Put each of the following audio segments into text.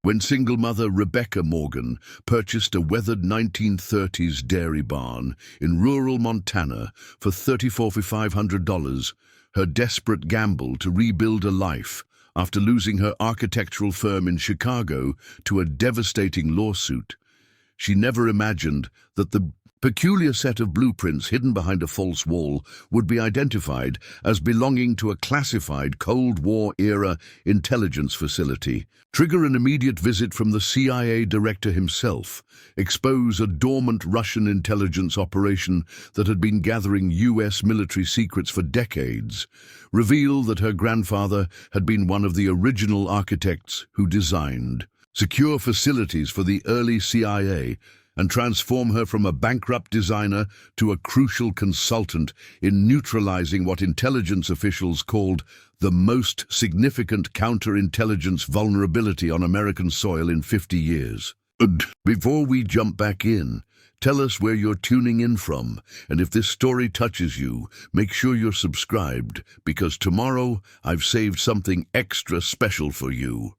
when single mother Rebecca Morgan purchased a weathered 1930s dairy barn in rural Montana for $34,500, her desperate gamble to rebuild a life after losing her architectural firm in Chicago to a devastating lawsuit. She never imagined that the peculiar set of blueprints hidden behind a false wall would be identified as belonging to a classified Cold War-era intelligence facility, trigger an immediate visit from the CIA director himself, expose a dormant Russian intelligence operation that had been gathering US military secrets for decades, reveal that her grandfather had been one of the original architects who designed secure facilities for the early CIA, and transform her from a bankrupt designer to a crucial consultant in neutralizing what intelligence officials called the most significant counterintelligence vulnerability on American soil in 50 years. And before we jump back in, tell us where you're tuning in from, and if this story touches you, make sure you're subscribed, because tomorrow I've saved something extra special for you.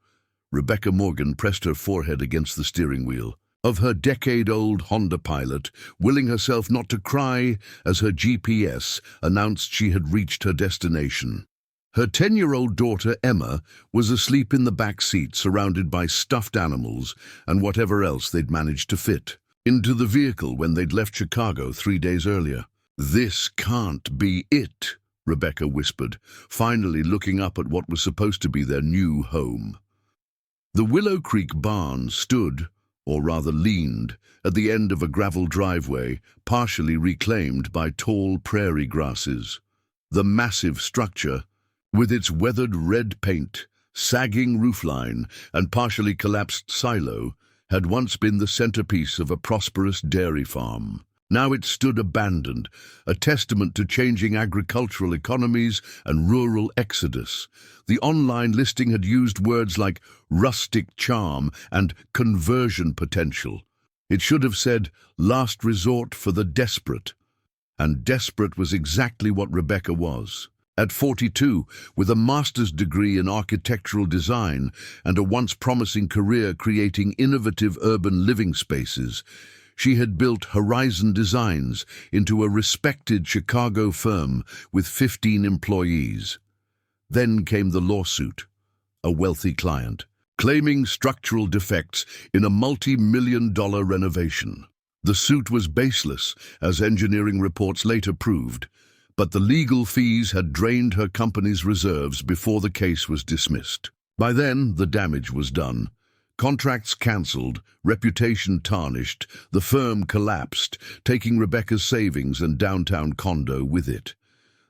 Rebecca Morgan pressed her forehead against the steering wheel of her decade-old Honda Pilot, willing herself not to cry as her GPS announced she had reached her destination. Her 10-year-old daughter, Emma, was asleep in the back seat, surrounded by stuffed animals and whatever else they'd managed to fit into the vehicle when they'd left Chicago 3 days earlier. "This can't be it," Rebecca whispered, finally looking up at what was supposed to be their new home. The Willow Creek barn stood, or rather leaned, at the end of a gravel driveway, partially reclaimed by tall prairie grasses. The massive structure, with its weathered red paint, sagging roofline, and partially collapsed silo, had once been the centerpiece of a prosperous dairy farm. Now it stood abandoned, a testament to changing agricultural economies and rural exodus. The online listing had used words like rustic charm and conversion potential. It should have said last resort for the desperate. And desperate was exactly what Rebecca was. At 42, with a master's degree in architectural design and a once promising career creating innovative urban living spaces, she had built Horizon Designs into a respected Chicago firm with 15 employees. Then came the lawsuit, a wealthy client, claiming structural defects in a multi-million-dollar renovation. The suit was baseless, as engineering reports later proved, but the legal fees had drained her company's reserves before the case was dismissed. By then, the damage was done. Contracts cancelled, reputation tarnished, the firm collapsed, taking Rebecca's savings and downtown condo with it.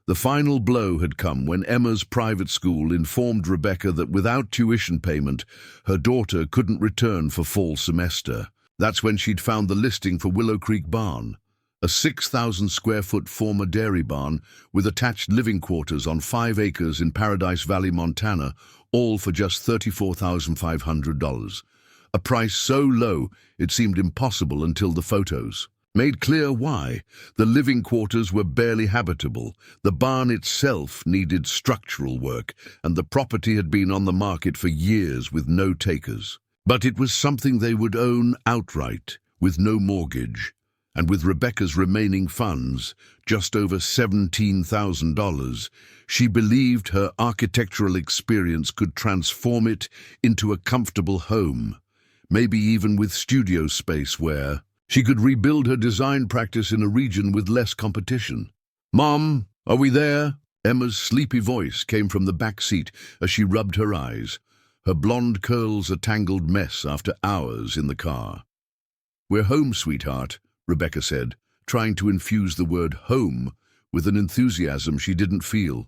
The final blow had come when Emma's private school informed Rebecca that without tuition payment, her daughter couldn't return for fall semester. That's when she'd found the listing for Willow Creek Barn, a 6,000-square-foot former dairy barn with attached living quarters on 5 acres in Paradise Valley, Montana, all for just $34,500. A price so low it seemed impossible until the photos made clear why. The living quarters were barely habitable, the barn itself needed structural work, and the property had been on the market for years with no takers. But it was something they would own outright, with no mortgage. And with Rebecca's remaining funds, just over $17,000, she believed her architectural experience could transform it into a comfortable home, maybe even with studio space where she could rebuild her design practice in a region with less competition. "Mom, are we there?" Emma's sleepy voice came from the back seat as she rubbed her eyes, her blonde curls a tangled mess after hours in the car. "We're home, sweetheart," Rebecca said, trying to infuse the word home with an enthusiasm she didn't feel.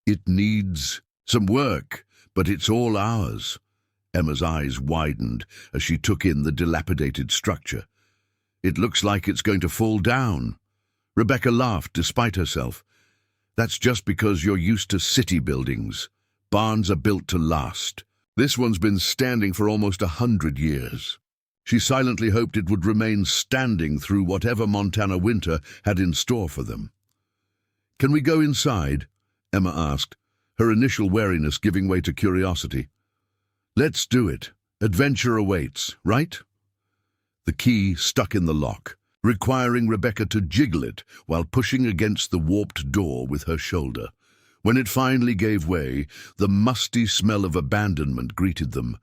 "It needs some work, but it's all ours." Emma's eyes widened as she took in the dilapidated structure. "It looks like it's going to fall down." Rebecca laughed despite herself. "That's just because you're used to city buildings. Barns are built to last. This one's been standing for almost 100 years. She silently hoped it would remain standing through whatever Montana winter had in store for them. "Can we go inside?" Emma asked, her initial wariness giving way to curiosity. "Let's do it," Adventure awaits, right? The key stuck in the lock, requiring Rebecca to jiggle it while pushing against the warped door with her shoulder. When it finally gave way, the musty smell of abandonment greeted them.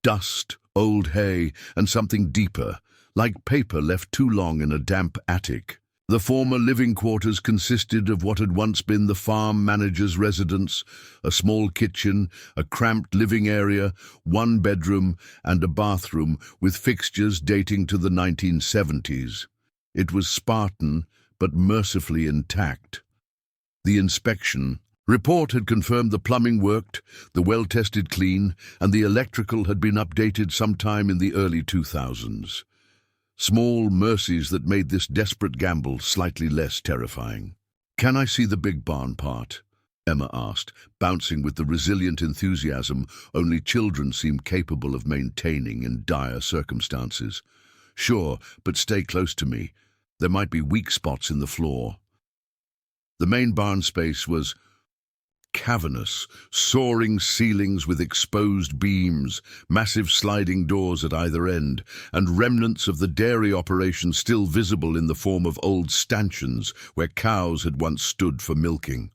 Dust, old hay, and something deeper, like paper left too long in a damp attic. The former living quarters consisted of what had once been the farm manager's residence, a small kitchen, a cramped living area, one bedroom, and a bathroom with fixtures dating to the 1970s. It was Spartan, but mercifully intact. The inspection report had confirmed the plumbing worked, the well tested clean, and the electrical had been updated sometime in the early 2000s. Small mercies that made this desperate gamble slightly less terrifying. "Can I see the big barn part?" Emma asked, bouncing with the resilient enthusiasm only children seem capable of maintaining in dire circumstances. "Sure, but stay close to me. There might be weak spots in the floor." The main barn space was cavernous, soaring ceilings with exposed beams, massive sliding doors at either end, and remnants of the dairy operation still visible in the form of old stanchions where cows had once stood for milking.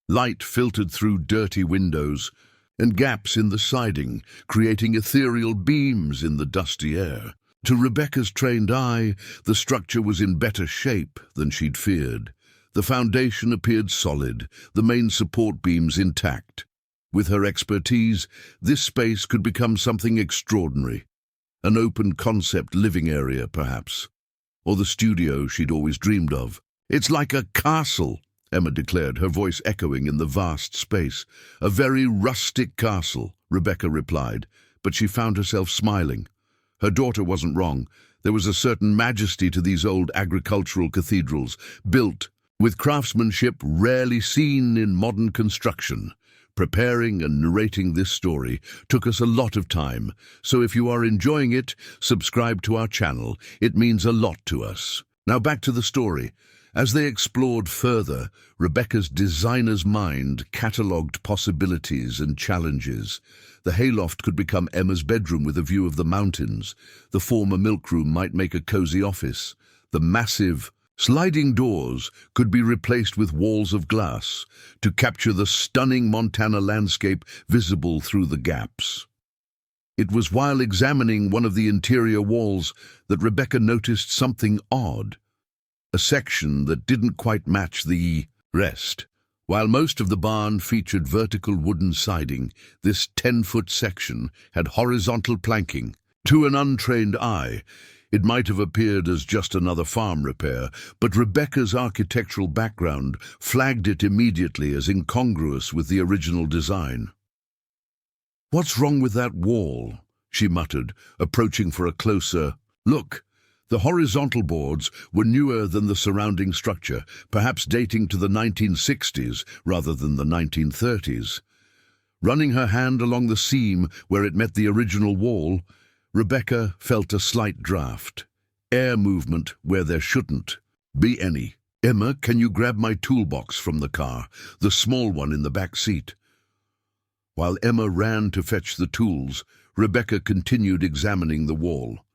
Light filtered through dirty windows and gaps in the siding, creating ethereal beams in the dusty air. To Rebecca's trained eye, the structure was in better shape than she'd feared. The foundation appeared solid, the main support beams intact. With her expertise, this space could become something extraordinary. An open-concept living area, perhaps. Or the studio she'd always dreamed of. "It's like a castle," Emma declared, her voice echoing in the vast space. "A very rustic castle," Rebecca replied, but she found herself smiling. Her daughter wasn't wrong. There was a certain majesty to these old agricultural cathedrals, built with craftsmanship rarely seen in modern construction. Preparing and narrating this story took us a lot of time, so if you are enjoying it, subscribe to our channel. It means a lot to us. Now back to the story. As they explored further, Rebecca's designer's mind catalogued possibilities and challenges. The hayloft could become Emma's bedroom with a view of the mountains. The former milkroom might make a cozy office. The massive sliding doors could be replaced with walls of glass to capture the stunning Montana landscape visible through the gaps. It was while examining one of the interior walls that Rebecca noticed something odd. A section that didn't quite match the rest. While most of the barn featured vertical wooden siding, this 10-foot section had horizontal planking. To an untrained eye, it might have appeared as just another farm repair, but Rebecca's architectural background flagged it immediately as incongruous with the original design. "What's wrong with that wall?" she muttered, approaching for a closer look. The horizontal boards were newer than the surrounding structure, perhaps dating to the 1960s rather than the 1930s. Running her hand along the seam where it met the original wall, Rebecca felt a slight draft. Air movement where there shouldn't be any. "Emma, can you grab my toolbox from the car, the small one in the back seat?" While Emma ran to fetch the tools, Rebecca continued examining the wall.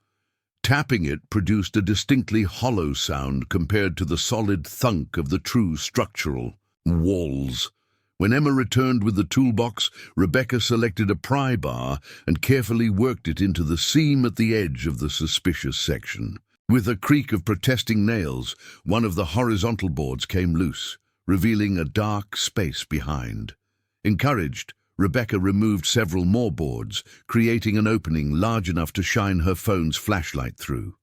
Tapping it produced a distinctly hollow sound compared to the solid thunk of the true structural walls. When Emma returned with the toolbox, Rebecca selected a pry bar and carefully worked it into the seam at the edge of the suspicious section. With a creak of protesting nails, one of the horizontal boards came loose, revealing a dark space behind. Encouraged, Rebecca removed several more boards, creating an opening large enough to shine her phone's flashlight through.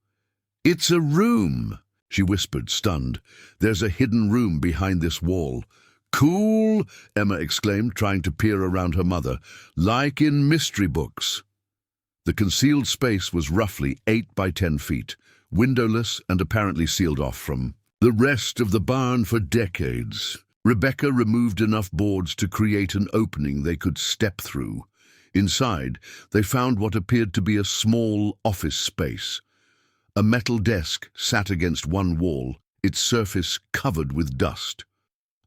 "It's a room," she whispered, stunned. "There's a hidden room behind this wall." "Cool," Emma exclaimed, trying to peer around her mother. "Like in mystery books." The concealed space was roughly 8 by 10 feet, windowless and apparently sealed off from the rest of the barn for decades. Rebecca removed enough boards to create an opening they could step through. Inside, they found what appeared to be a small office space. A metal desk sat against one wall, its surface covered with dust.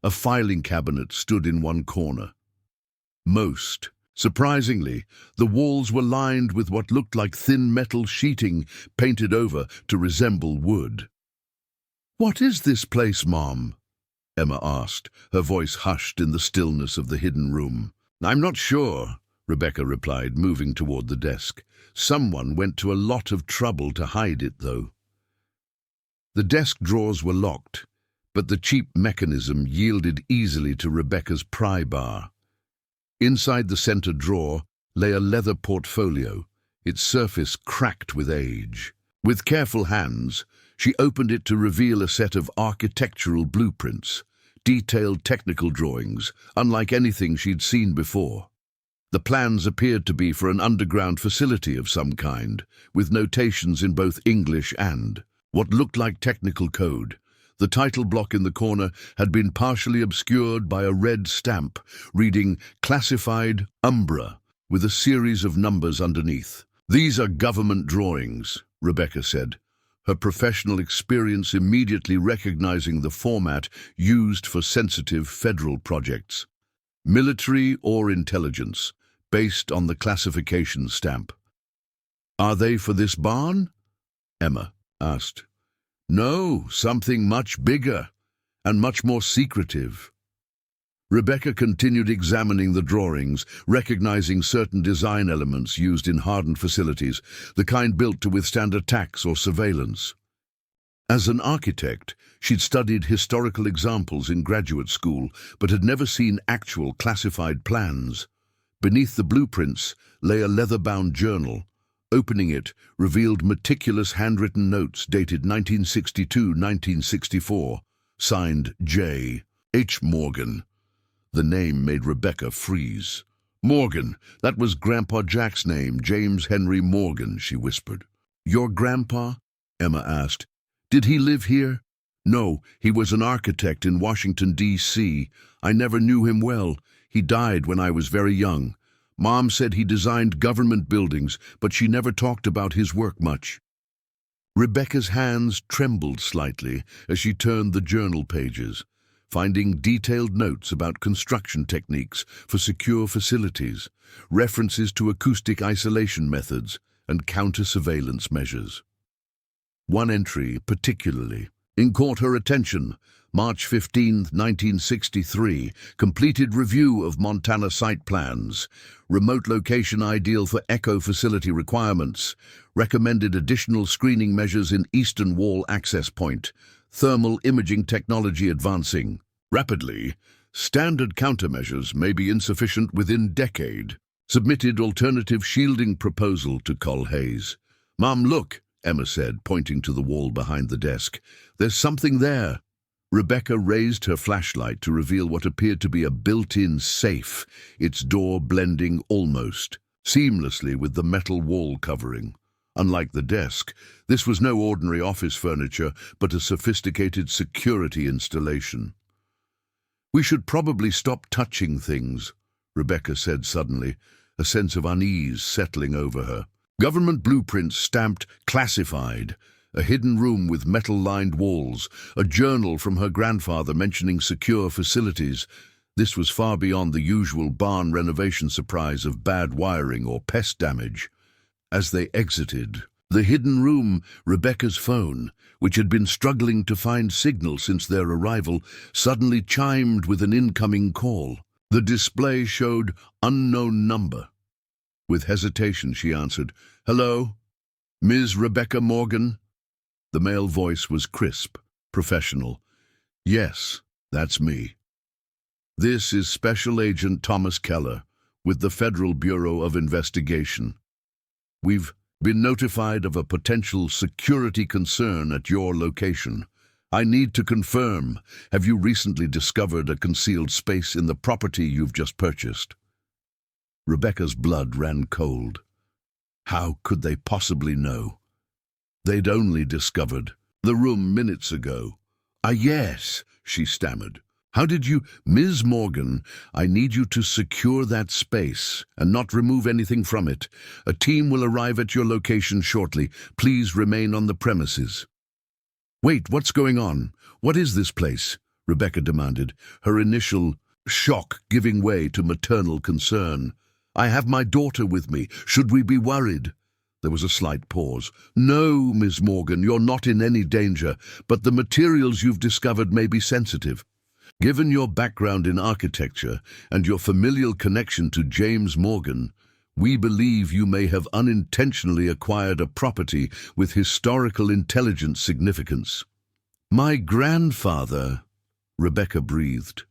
A filing cabinet stood in one corner. Most Surprisingly, the walls were lined with what looked like thin metal sheeting painted over to resemble wood. "What is this place, Mom?" Emma asked, her voice hushed in the stillness of the hidden room. "I'm not sure," Rebecca replied, moving toward the desk. "Someone went to a lot of trouble to hide it, though." The desk drawers were locked, but the cheap mechanism yielded easily to Rebecca's pry bar. Inside the center drawer lay a leather portfolio, its surface cracked with age. With careful hands, she opened it to reveal a set of architectural blueprints, detailed technical drawings, unlike anything she'd seen before. The plans appeared to be for an underground facility of some kind, with notations in both English and what looked like technical code. The title block in the corner had been partially obscured by a red stamp reading "Classified Umbra" with a series of numbers underneath. "These are government drawings," Rebecca said, her professional experience immediately recognizing the format used for sensitive federal projects. "Military or intelligence, based on the classification stamp." "Are they for this barn?" Emma asked. "No, something much bigger and much more secretive." Rebecca continued examining the drawings, recognizing certain design elements used in hardened facilities, the kind built to withstand attacks or surveillance. As an architect, she'd studied historical examples in graduate school, but had never seen actual classified plans. Beneath the blueprints lay a leather-bound journal. Opening it revealed meticulous handwritten notes dated 1962-1964, signed J. H. Morgan. The name made Rebecca freeze. "Morgan, that was Grandpa Jack's name, James Henry Morgan," she whispered. "Your grandpa?" Emma asked. "Did he live here?" "No, he was an architect in Washington, D.C. I never knew him well. He died when I was very young. Mom said he designed government buildings, but she never talked about his work much." Rebecca's hands trembled slightly as she turned the journal pages, finding detailed notes about construction techniques for secure facilities, references to acoustic isolation methods, and counter-surveillance measures. One entry, particularly, caught her attention. March 15, 1963, completed review of Montana site plans. Remote location ideal for echo facility requirements. Recommended additional screening measures in eastern wall access point. Thermal imaging technology advancing rapidly. Standard countermeasures may be insufficient within decade. Submitted alternative shielding proposal to Colhayes. "Mom, look," Emma said, pointing to the wall behind the desk. "There's something there." Rebecca raised her flashlight to reveal what appeared to be a built-in safe, its door blending almost seamlessly with the metal wall covering. Unlike the desk, this was no ordinary office furniture, but a sophisticated security installation. "We should probably stop touching things," Rebecca said suddenly, a sense of unease settling over her. Government blueprints stamped "classified," a hidden room with metal-lined walls, a journal from her grandfather mentioning secure facilities. This was far beyond the usual barn renovation surprise of bad wiring or pest damage. As they exited the hidden room, Rebecca's phone, which had been struggling to find signal since their arrival, suddenly chimed with an incoming call. The display showed "unknown number." With hesitation, she answered, "Hello? Ms. Rebecca Morgan?" The male voice was crisp, professional. "Yes, that's me. This is Special Agent Thomas Keller with the Federal Bureau of Investigation. We've been notified of a potential security concern at your location. I need to confirm, have you recently discovered a concealed space in the property you've just purchased?" Rebecca's blood ran cold. How could they possibly know? They'd only discovered the room minutes ago. Yes," she stammered. "How did you—" "Ms. Morgan, I need you to secure that space and not remove anything from it. A team will arrive at your location shortly. Please remain on the premises." "Wait, what's going on? What is this place?" Rebecca demanded, her initial shock giving way to maternal concern. I have my daughter with me. Should we be worried?" There was a slight pause. "No, Miss Morgan, you're not in any danger, but the materials you've discovered may be sensitive. Given your background in architecture and your familial connection to James Morgan, we believe you may have unintentionally acquired a property with historical intelligence significance." "My grandfather," Rebecca breathed.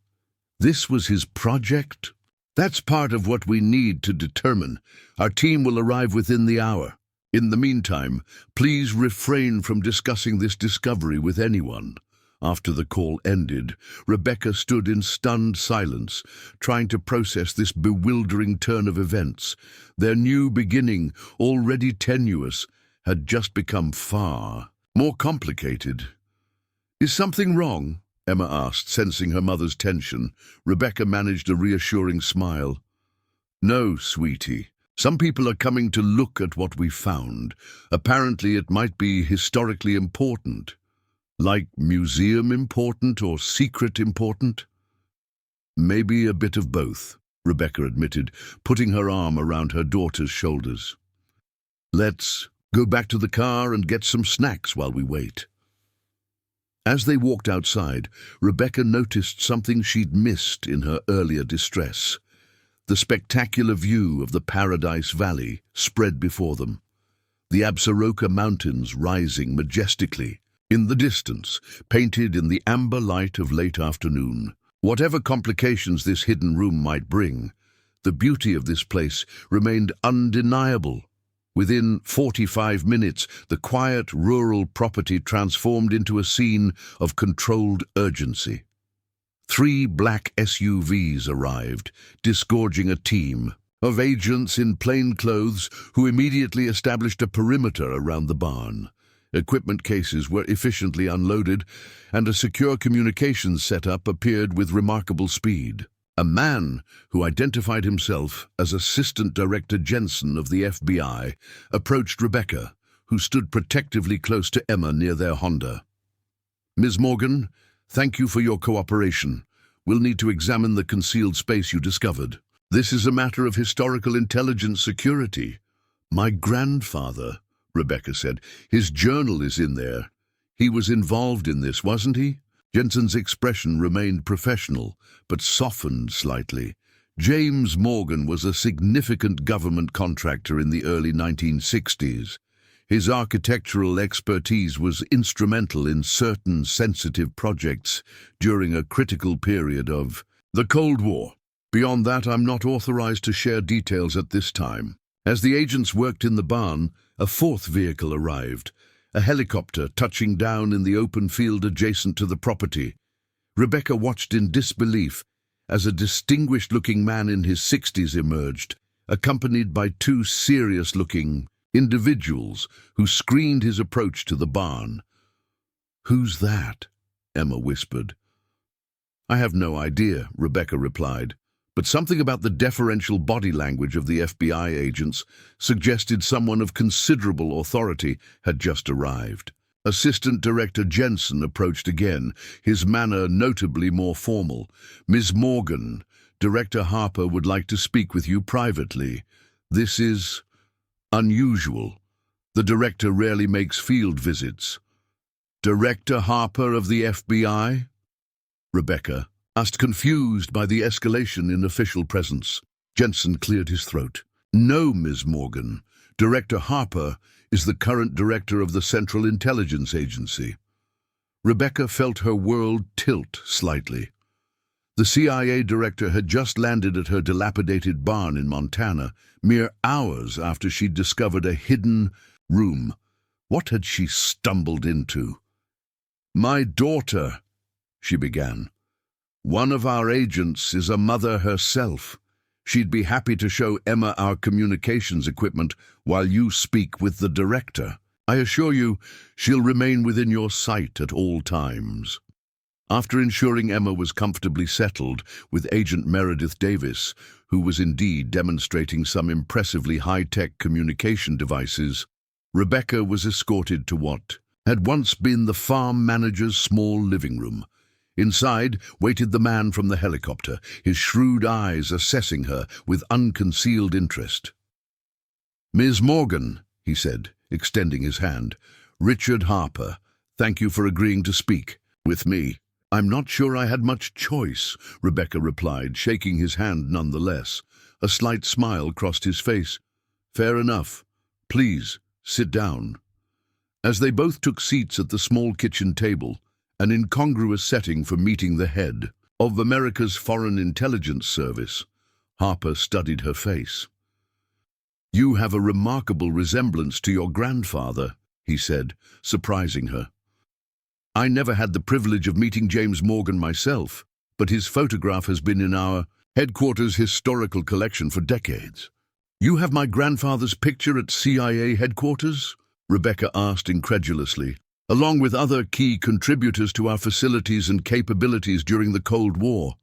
"This was his project?" "That's part of what we need to determine. Our team will arrive within the hour. In the meantime, please refrain from discussing this discovery with anyone." After the call ended, Rebecca stood in stunned silence, trying to process this bewildering turn of events. Their new beginning, already tenuous, had just become far more complicated. "Is something wrong?" Emma asked, sensing her mother's tension. Rebecca managed a reassuring smile. "No, sweetie. Some people are coming to look at what we found. Apparently it might be historically important. Like museum important or secret important?" "Maybe a bit of both," Rebecca admitted, putting her arm around her daughter's shoulders. "Let's go back to the car and get some snacks while we wait." As they walked outside, Rebecca noticed something she'd missed in her earlier distress. The spectacular view of the Paradise Valley spread before them, the Absaroka Mountains rising majestically in the distance, painted in the amber light of late afternoon. Whatever complications this hidden room might bring, the beauty of this place remained undeniable. Within 45 minutes, the quiet rural property transformed into a scene of controlled urgency. 3 black SUVs arrived, disgorging a team of agents in plain clothes who immediately established a perimeter around the barn. Equipment cases were efficiently unloaded, and a secure communications setup appeared with remarkable speed. A man who identified himself as Assistant Director Jensen of the FBI approached Rebecca, who stood protectively close to Emma near their Honda. "Ms. Morgan, thank you for your cooperation. We'll need to examine the concealed space you discovered. This is a matter of historical intelligence security." "My grandfather," Rebecca said. "His journal is in there. He was involved in this, wasn't he?" Jensen's expression remained professional, but softened slightly. James Morgan was a significant government contractor in the early 1960s. His architectural expertise was instrumental in certain sensitive projects during a critical period of the Cold War. Beyond that, I'm not authorized to share details at this time. As the agents worked in the barn, a 4th vehicle arrived, a helicopter touching down in the open field adjacent to the property. Rebecca watched in disbelief as a distinguished-looking man in his 60s emerged, accompanied by 2 serious-looking individuals who screened his approach to the barn. "Who's that?" Emma whispered. "I have no idea," Rebecca replied, but something about the deferential body language of the FBI agents suggested someone of considerable authority had just arrived. Assistant Director Jensen approached again, his manner notably more formal. "Ms. Morgan, Director Harper would like to speak with you privately. This is unusual. The director rarely makes field visits." "Director Harper of the FBI?" Rebecca asked, confused by the escalation in official presence. Jensen cleared his throat. "No, Ms. Morgan. Director Harper is the current director of the Central Intelligence Agency." Rebecca felt her world tilt slightly. The CIA director had just landed at her dilapidated barn in Montana, mere hours after she'd discovered a hidden room. What had she stumbled into? "My daughter," she began. "One of our agents is a mother herself. She'd be happy to show Emma our communications equipment while you speak with the director. I assure you, she'll remain within your sight at all times." After ensuring Emma was comfortably settled with Agent Meredith Davis, who was indeed demonstrating some impressively high-tech communication devices, Rebecca was escorted to what had once been the farm manager's small living room. Inside waited the man from the helicopter, his shrewd eyes assessing her with unconcealed interest. "Ms. Morgan," he said, extending his hand. "Richard Harper, thank you for agreeing to speak with me." "I'm not sure I had much choice," Rebecca replied, shaking his hand nonetheless. A slight smile crossed his face. "Fair enough. Please, sit down." As they both took seats at the small kitchen table, an incongruous setting for meeting the head of America's Foreign Intelligence Service, Harper studied her face. "You have a remarkable resemblance to your grandfather," he said, surprising her. "I never had the privilege of meeting James Morgan myself, but his photograph has been in our headquarters historical collection for decades." "You have my grandfather's picture at CIA headquarters?" Rebecca asked incredulously. "Along with other key contributors to our facilities and capabilities during the Cold War."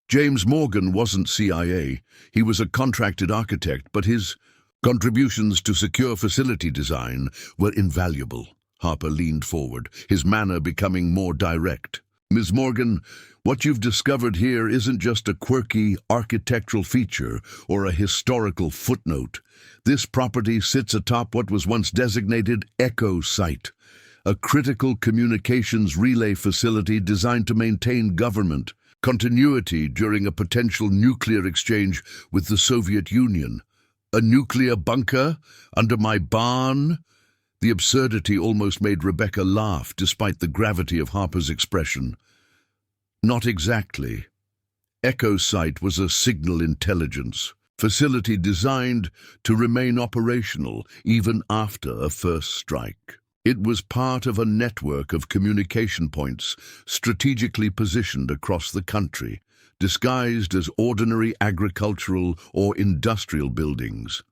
James Morgan wasn't CIA. He was a contracted architect, but his contributions to secure facility design were invaluable. Harper leaned forward, his manner becoming more direct. "Ms. Morgan, what you've discovered here isn't just a quirky architectural feature or a historical footnote. This property sits atop what was once designated Echo Site, a critical communications relay facility designed to maintain government continuity during a potential nuclear exchange with the Soviet Union. A nuclear bunker under my barn?" The absurdity almost made Rebecca laugh, despite the gravity of Harper's expression. "Not exactly. Echo Site was a signal intelligence facility designed to remain operational even after a first strike. It was part of a network of communication points strategically positioned across the country, disguised as ordinary agricultural or industrial buildings.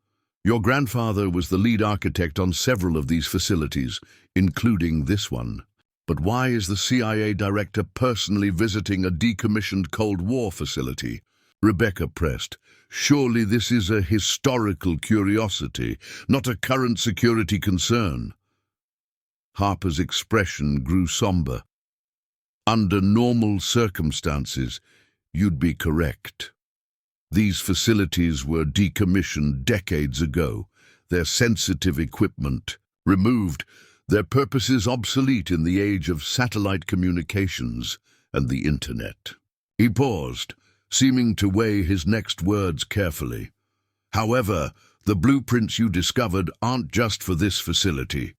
Your grandfather was the lead architect on several of these facilities, including this one. But why is the CIA director personally visiting a decommissioned Cold War facility?" Rebecca pressed. "Surely this is a historical curiosity, not a current security concern." Harper's expression grew somber. "Under normal circumstances, you'd be correct. These facilities were decommissioned decades ago, their sensitive equipment removed, their purposes obsolete in the age of satellite communications and the Internet." He paused, seeming to weigh his next words carefully. "However, the blueprints you discovered aren't just for this facility.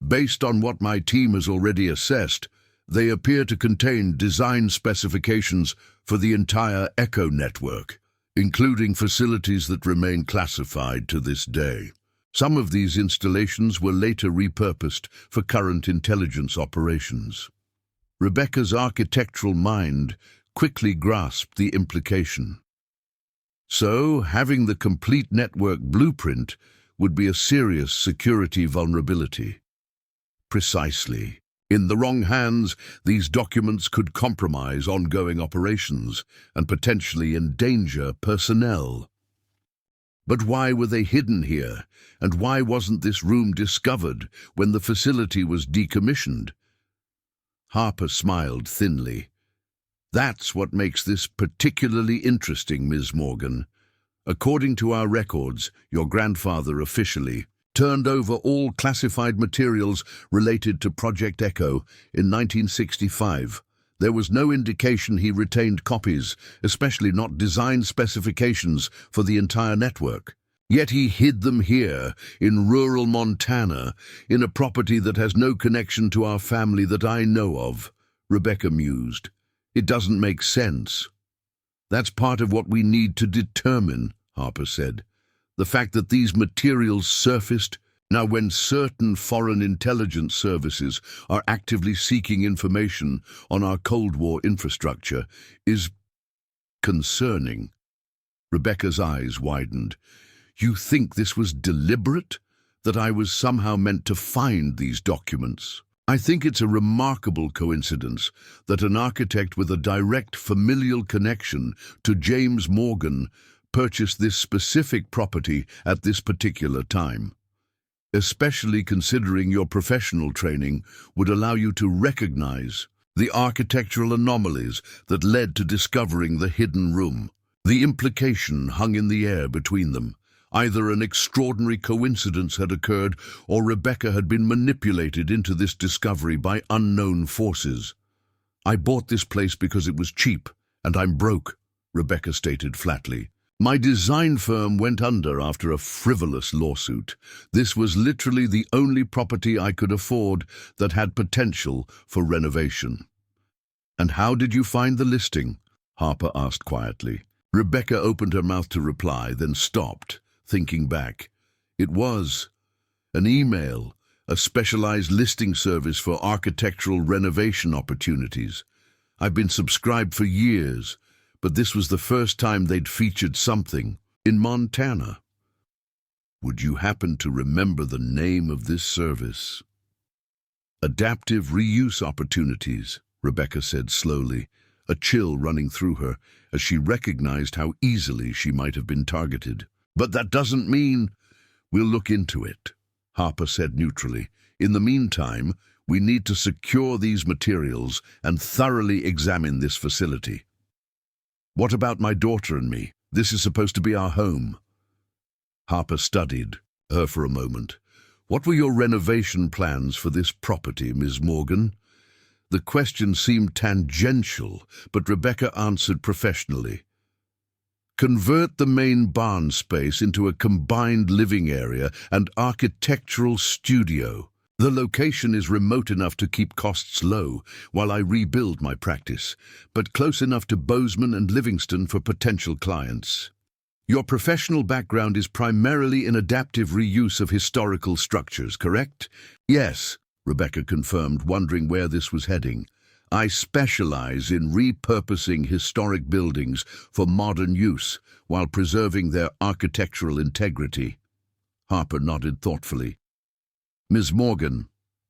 Based on what my team has already assessed, they appear to contain design specifications for the entire Echo network, including facilities that remain classified to this day. Some of these installations were later repurposed for current intelligence operations." Rebecca's architectural mind quickly grasped the implication. So, having the complete network blueprint would be a serious security vulnerability. Precisely. In the wrong hands, these documents could compromise ongoing operations and potentially endanger personnel. But why were they hidden here, and why wasn't this room discovered when the facility was decommissioned? Harper smiled thinly. "That's what makes this particularly interesting, Ms. Morgan. According to our records, your grandfather officially turned over all classified materials related to Project Echo in 1965. There was no indication he retained copies, especially not design specifications for the entire network. Yet he hid them here, in rural Montana, in a property that has no connection to our family that I know of," Rebecca mused. "It doesn't make sense." "That's part of what we need to determine," Harper said. "The fact that these materials surfaced now when certain foreign intelligence services are actively seeking information on our Cold War infrastructure is concerning." Rebecca's eyes widened. "You think this was deliberate? That I was somehow meant to find these documents?" "I think it's a remarkable coincidence that an architect with a direct familial connection to James Morgan purchased this specific property at this particular time. Especially considering your professional training would allow you to recognize the architectural anomalies that led to discovering the hidden room. The implication hung in the air between them. Either an extraordinary coincidence had occurred, or Rebecca had been manipulated into this discovery by unknown forces. "I bought this place because it was cheap, and I'm broke," Rebecca stated flatly. "My design firm went under after a frivolous lawsuit. This was literally the only property I could afford that had potential for renovation." "And how did you find the listing?" Harper asked quietly. Rebecca opened her mouth to reply, then stopped, thinking back. It was an email, a specialized listing service for architectural renovation opportunities. I've been subscribed for years, but this was the first time they'd featured something in Montana. Would you happen to remember the name of this service? "Adaptive reuse opportunities," Rebecca said slowly, a chill running through her as she recognized how easily she might have been targeted. "But that doesn't mean—" "We'll look into it," Harper said neutrally. "In the meantime, we need to secure these materials and thoroughly examine this facility." "What about my daughter and me? This is supposed to be our home." Harper studied her for a moment. "What were your renovation plans for this property, Ms. Morgan?" The question seemed tangential, but Rebecca answered professionally. "Convert the main barn space into a combined living area and architectural studio. The location is remote enough to keep costs low while I rebuild my practice, but close enough to Bozeman and Livingston for potential clients. Your professional background is primarily in adaptive reuse of historical structures, correct?" "Yes," Rebecca confirmed, wondering where this was heading. "I specialize in repurposing historic buildings for modern use while preserving their architectural integrity." Harper nodded thoughtfully. "Ms. Morgan,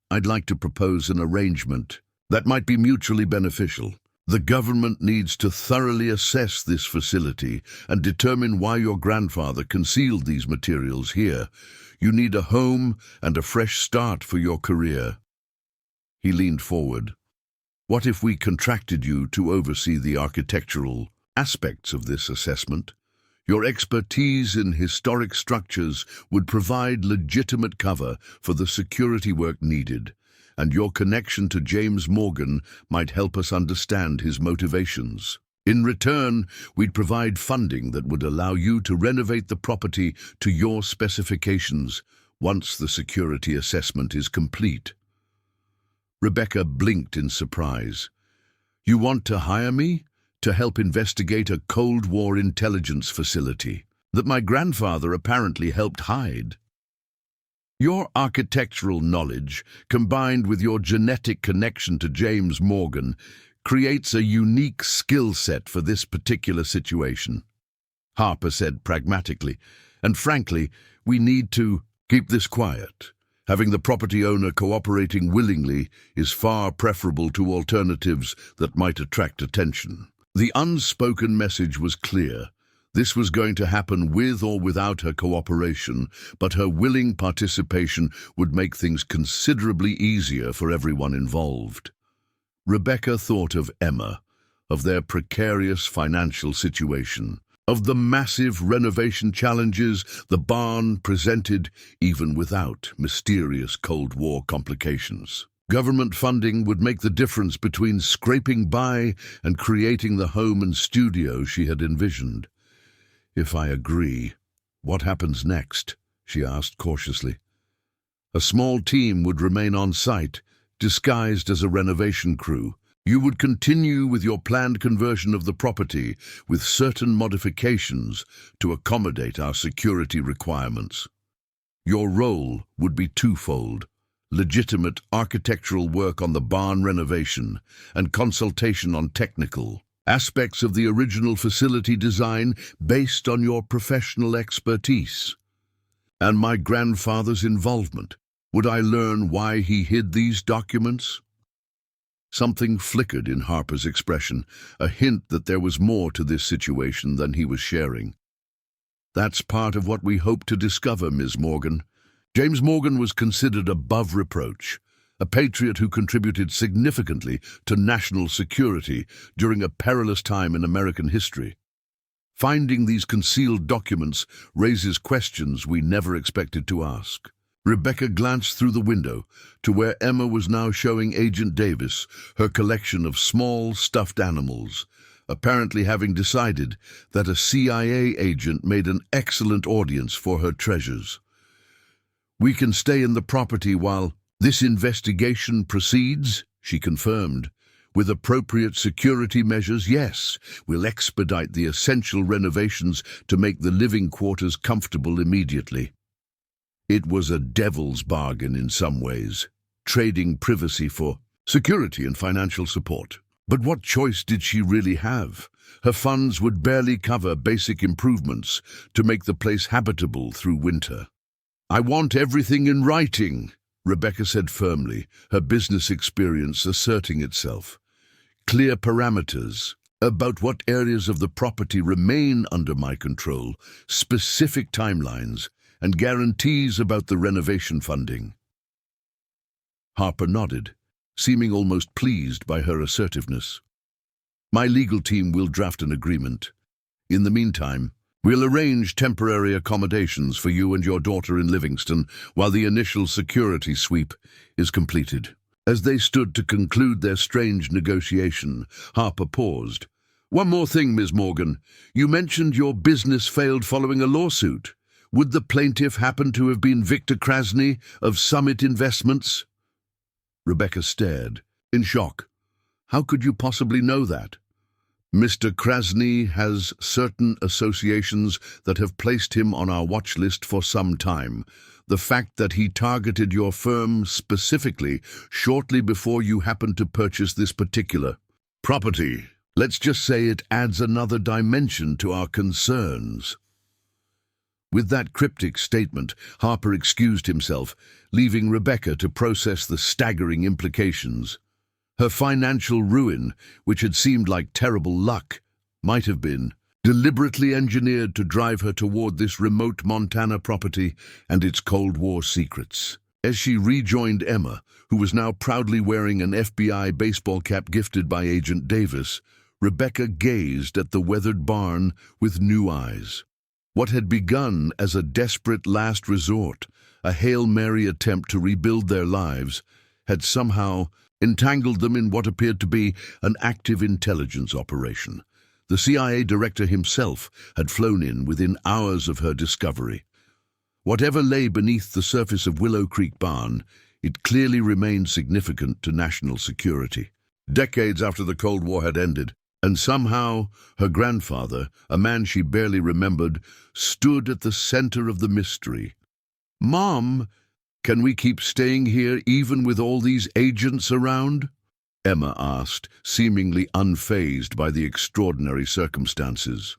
I'd like to propose an arrangement that might be mutually beneficial. The government needs to thoroughly assess this facility and determine why your grandfather concealed these materials here. You need a home and a fresh start for your career." He leaned forward. "What if we contracted you to oversee the architectural aspects of this assessment? Your expertise in historic structures would provide legitimate cover for the security work needed, and your connection to James Morgan might help us understand his motivations. In return, we'd provide funding that would allow you to renovate the property to your specifications once the security assessment is complete." Rebecca blinked in surprise. "You want to hire me to help investigate a Cold War intelligence facility that my grandfather apparently helped hide? Your architectural knowledge, combined with your genetic connection to James Morgan, creates a unique skill set for this particular situation," Harper said pragmatically. "And frankly, we need to keep this quiet. Having the property owner cooperating willingly is far preferable to alternatives that might attract attention." The unspoken message was clear. This was going to happen with or without her cooperation, but her willing participation would make things considerably easier for everyone involved. Rebecca thought of Emma, of their precarious financial situation, of the massive renovation challenges the barn presented even without mysterious Cold War complications. Government funding would make the difference between scraping by and creating the home and studio she had envisioned. "If I agree, what happens next?" she asked cautiously. "A small team would remain on site, disguised as a renovation crew. You would continue with your planned conversion of the property with certain modifications to accommodate our security requirements. Your role would be twofold: legitimate architectural work on the barn renovation and consultation on technical aspects of the original facility design based on your professional expertise. And my grandfather's involvement. Would I learn why he hid these documents?" Something flickered in Harper's expression, a hint that there was more to this situation than he was sharing. "That's part of what we hope to discover, Ms. Morgan. James Morgan was considered above reproach, a patriot who contributed significantly to national security during a perilous time in American history. Finding these concealed documents raises questions we never expected to ask. Rebecca glanced through the window to where Emma was now showing Agent Davis her collection of small stuffed animals, apparently having decided that a CIA agent made an excellent audience for her treasures. "We can stay in the property while this investigation proceeds," she confirmed. "With appropriate security measures, yes, we'll expedite the essential renovations to make the living quarters comfortable immediately." It was a devil's bargain in some ways, trading privacy for security and financial support. But what choice did she really have? Her funds would barely cover basic improvements to make the place habitable through winter. "I want everything in writing," Rebecca said firmly, her business experience asserting itself. "Clear parameters about what areas of the property remain under my control, specific timelines, and guarantees about the renovation funding." Harper nodded, seeming almost pleased by her assertiveness. "My legal team will draft an agreement. In the meantime, we'll arrange temporary accommodations for you and your daughter in Livingston while the initial security sweep is completed." As they stood to conclude their strange negotiation, Harper paused. "One more thing, Ms. Morgan. You mentioned your business failed following a lawsuit. Would the plaintiff happen to have been Victor Krasny of Summit Investments?" Rebecca stared, in shock. "How could you possibly know that?" "Mr. Krasny has certain associations that have placed him on our watch list for some time. The fact that he targeted your firm specifically shortly before you happened to purchase this particular property, let's just say it adds another dimension to our concerns." With that cryptic statement, Harper excused himself, leaving Rebecca to process the staggering implications. Her financial ruin, which had seemed like terrible luck, might have been deliberately engineered to drive her toward this remote Montana property and its Cold War secrets. As she rejoined Emma, who was now proudly wearing an FBI baseball cap gifted by Agent Davis, Rebecca gazed at the weathered barn with new eyes. What had begun as a desperate last resort, a Hail Mary attempt to rebuild their lives, had somehow entangled them in what appeared to be an active intelligence operation. The CIA director himself had flown in within hours of her discovery. Whatever lay beneath the surface of Willow Creek Barn, it clearly remained significant to national security. Decades after the Cold War had ended, and somehow her grandfather, a man she barely remembered, stood at the center of the mystery. "Mom, can we keep staying here even with all these agents around?" Emma asked, seemingly unfazed by the extraordinary circumstances.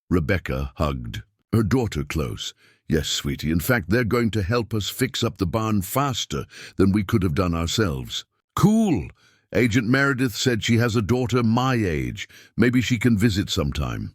Rebecca hugged her daughter close. "Yes, sweetie, in fact, they're going to help us fix up the barn faster than we could have done ourselves." "Cool! Agent Meredith said she has a daughter my age. Maybe she can visit sometime."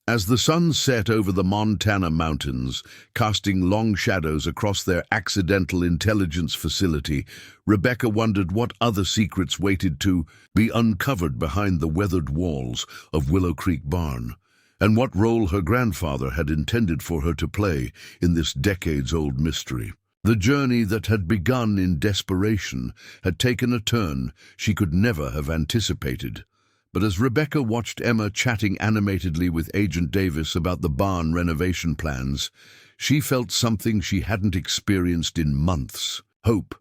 As the sun set over the Montana mountains, casting long shadows across their accidental intelligence facility, Rebecca wondered what other secrets waited to be uncovered behind the weathered walls of Willow Creek Barn, and what role her grandfather had intended for her to play in this decades-old mystery. The journey that had begun in desperation had taken a turn she could never have anticipated. But as Rebecca watched Emma chatting animatedly with Agent Davis about the barn renovation plans, she felt something she hadn't experienced in months: hope.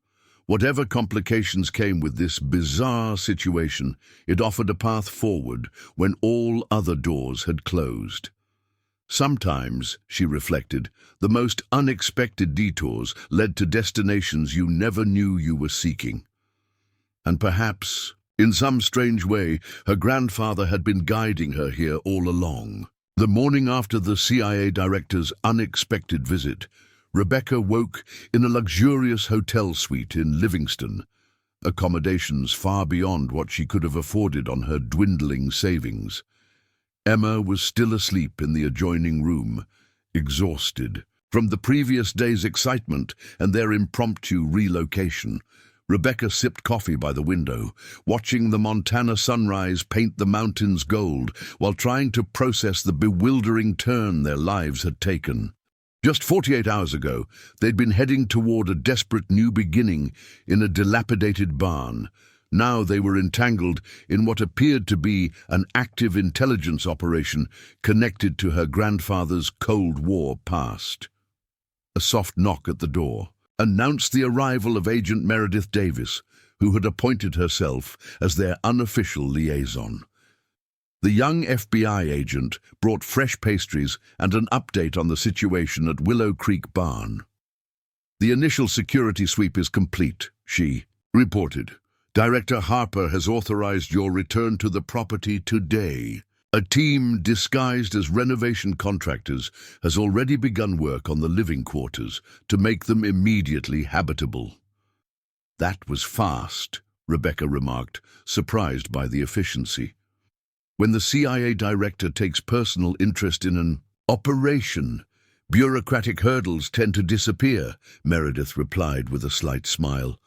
Whatever complications came with this bizarre situation, it offered a path forward when all other doors had closed. Sometimes, she reflected, the most unexpected detours led to destinations you never knew you were seeking. And perhaps, in some strange way, her grandfather had been guiding her here all along. The morning after the CIA director's unexpected visit, Rebecca woke in a luxurious hotel suite in Livingston, accommodations far beyond what she could have afforded on her dwindling savings. Emma was still asleep in the adjoining room, exhausted, From the previous day's excitement and their impromptu relocation, Rebecca sipped coffee by the window, watching the Montana sunrise paint the mountains gold while trying to process the bewildering turn their lives had taken. Just 48 hours ago, they'd been heading toward a desperate new beginning in a dilapidated barn. Now they were entangled in what appeared to be an active intelligence operation connected to her grandfather's Cold War past. A soft knock at the door announced the arrival of Agent Meredith Davis, who had appointed herself as their unofficial liaison. The young FBI agent brought fresh pastries and an update on the situation at Willow Creek Barn. "The initial security sweep is complete," she reported. "Director Harper has authorized your return to the property today. A team disguised as renovation contractors has already begun work on the living quarters to make them immediately habitable." "That was fast," Rebecca remarked, surprised by the efficiency. "When the CIA director takes personal interest in an operation, bureaucratic hurdles tend to disappear," Meredith replied with a slight smile.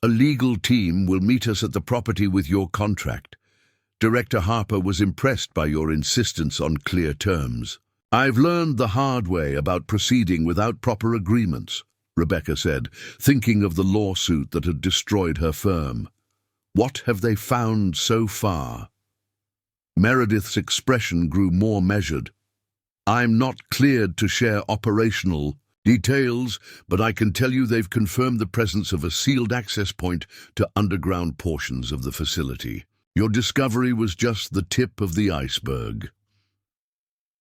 "A legal team will meet us at the property with your contract. Director Harper was impressed by your insistence on clear terms." "I've learned the hard way about proceeding without proper agreements," Rebecca said, thinking of the lawsuit that had destroyed her firm. "What have they found so far?" Meredith's expression grew more measured. "I'm not cleared to share operational details, but I can tell you they've confirmed the presence of a sealed access point to underground portions of the facility. Your discovery was just the tip of the iceberg."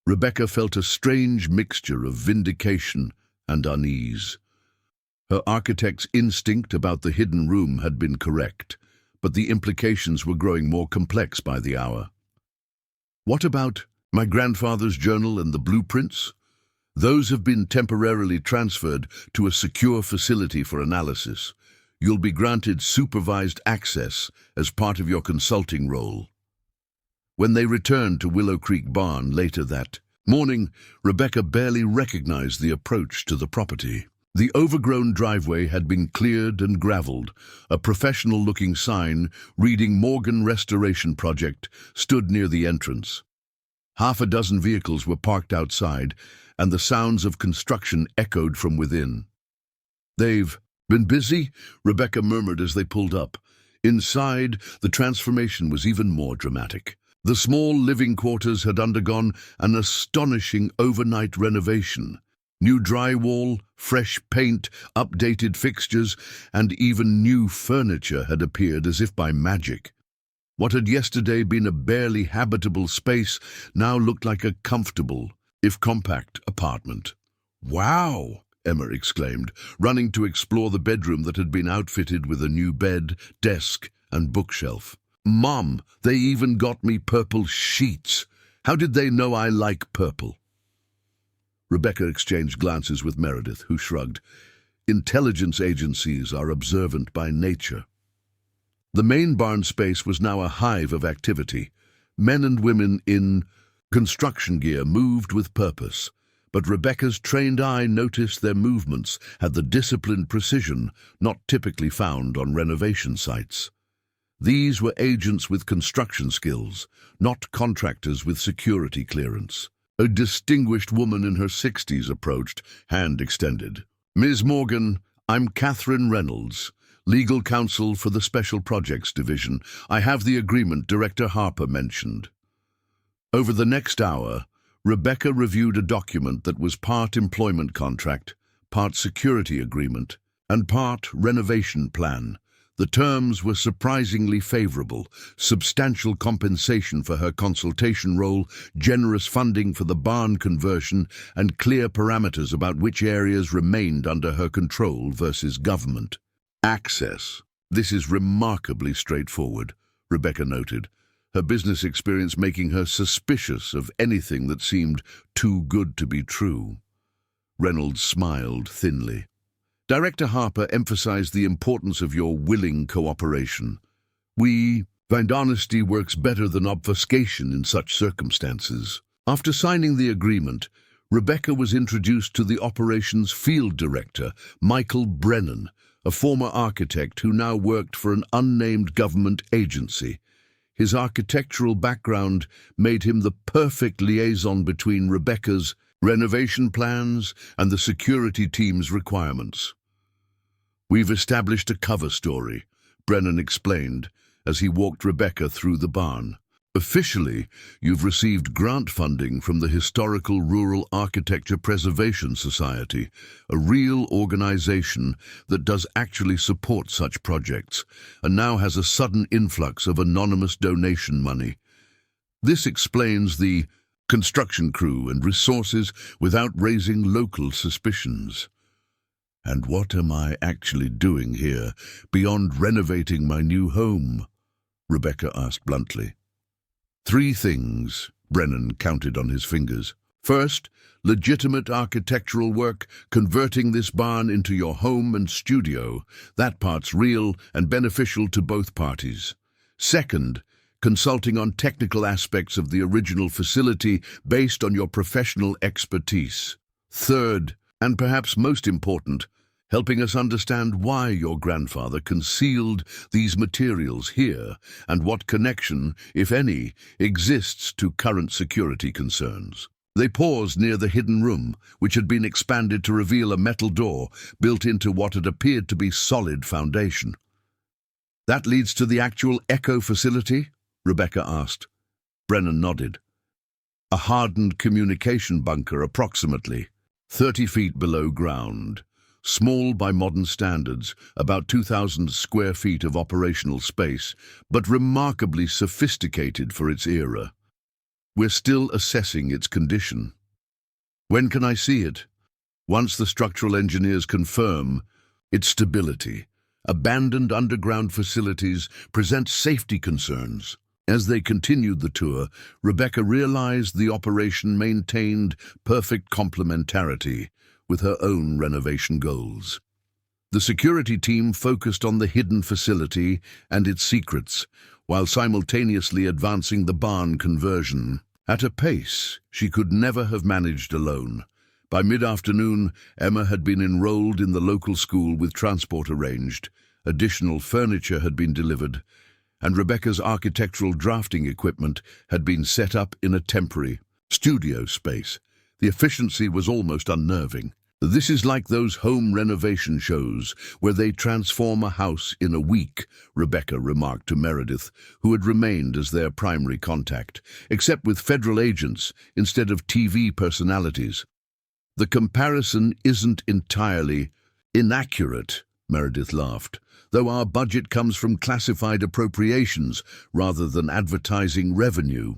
Rebecca felt a strange mixture of vindication and unease. Her architect's instinct about the hidden room had been correct, but the implications were growing more complex by the hour. "What about my grandfather's journal and the blueprints?" "Those have been temporarily transferred to a secure facility for analysis. You'll be granted supervised access as part of your consulting role." When they returned to Willow Creek Barn later that morning, Rebecca barely recognized the approach to the property. The overgrown driveway had been cleared and graveled. A professional-looking sign reading Morgan Restoration Project stood near the entrance. Half a dozen vehicles were parked outside, and the sounds of construction echoed from within. "They've been busy?" Rebecca murmured as they pulled up. Inside, the transformation was even more dramatic. The small living quarters had undergone an astonishing overnight renovation. New drywall, fresh paint, updated fixtures, and even new furniture had appeared as if by magic. What had yesterday been a barely habitable space now looked like a comfortable, if compact, apartment. "Wow!" Emma exclaimed, running to explore the bedroom that had been outfitted with a new bed, desk, and bookshelf. "Mom, they even got me purple sheets. How did they know I like purple?" Rebecca exchanged glances with Meredith, who shrugged. "Intelligence agencies are observant by nature." The main barn space was now a hive of activity. Men and women in construction gear moved with purpose, but Rebecca's trained eye noticed their movements had the disciplined precision not typically found on renovation sites. These were agents with construction skills, not contractors with security clearance. A distinguished woman in her 60s approached, hand extended. "Ms. Morgan, I'm Catherine Reynolds, legal counsel for the Special Projects Division. I have the agreement Director Harper mentioned." Over the next hour, Rebecca reviewed a document that was part employment contract, part security agreement, and part renovation plan. The terms were surprisingly favorable: substantial compensation for her consultation role, generous funding for the barn conversion, and clear parameters about which areas remained under her control versus government. Access. "This is remarkably straightforward," Rebecca noted, her business experience making her suspicious of anything that seemed too good to be true. Reynolds smiled thinly. "Director Harper emphasized the importance of your willing cooperation. We find honesty works better than obfuscation in such circumstances." After signing the agreement, Rebecca was introduced to the operations field director, Michael Brennan, a former architect who now worked for an unnamed government agency. His architectural background made him the perfect liaison between Rebecca's renovation plans and the security team's requirements. "We've established a cover story," Brennan explained as he walked Rebecca through the barn. "Officially, you've received grant funding from the Historical Rural Architecture Preservation Society, a real organization that does actually support such projects, and now has a sudden influx of anonymous donation money. This explains the construction crew and resources without raising local suspicions." "And what am I actually doing here, beyond renovating my new home?" Rebecca asked bluntly. "3 things," Brennan counted on his fingers. "First, legitimate architectural work, converting this barn into your home and studio. That part's real and beneficial to both parties. Second, consulting on technical aspects of the original facility based on your professional expertise. Third, and perhaps most important, helping us understand why your grandfather concealed these materials here and what connection, if any, exists to current security concerns." They paused near the hidden room, which had been expanded to reveal a metal door built into what had appeared to be solid foundation. "That leads to the actual Echo facility?" Rebecca asked. Brennan nodded. "A hardened communication bunker approximately 30 feet below ground. Small by modern standards, about 2,000 square feet of operational space, but remarkably sophisticated for its era. We're still assessing its condition." "When can I see it?" "Once the structural engineers confirm its stability. Abandoned underground facilities present safety concerns." As they continued the tour, Rebecca realized the operation maintained perfect complementarity with her own renovation goals. The security team focused on the hidden facility and its secrets, while simultaneously advancing the barn conversion at a pace she could never have managed alone. By mid-afternoon, Emma had been enrolled in the local school with transport arranged, additional furniture had been delivered, and Rebecca's architectural drafting equipment had been set up in a temporary studio space. The efficiency was almost unnerving. "This is like those home renovation shows where they transform a house in a week," Rebecca remarked to Meredith, who had remained as their primary contact, except with federal agents instead of TV personalities. "The comparison isn't entirely inaccurate," Meredith laughed, "though our budget comes from classified appropriations rather than advertising revenue."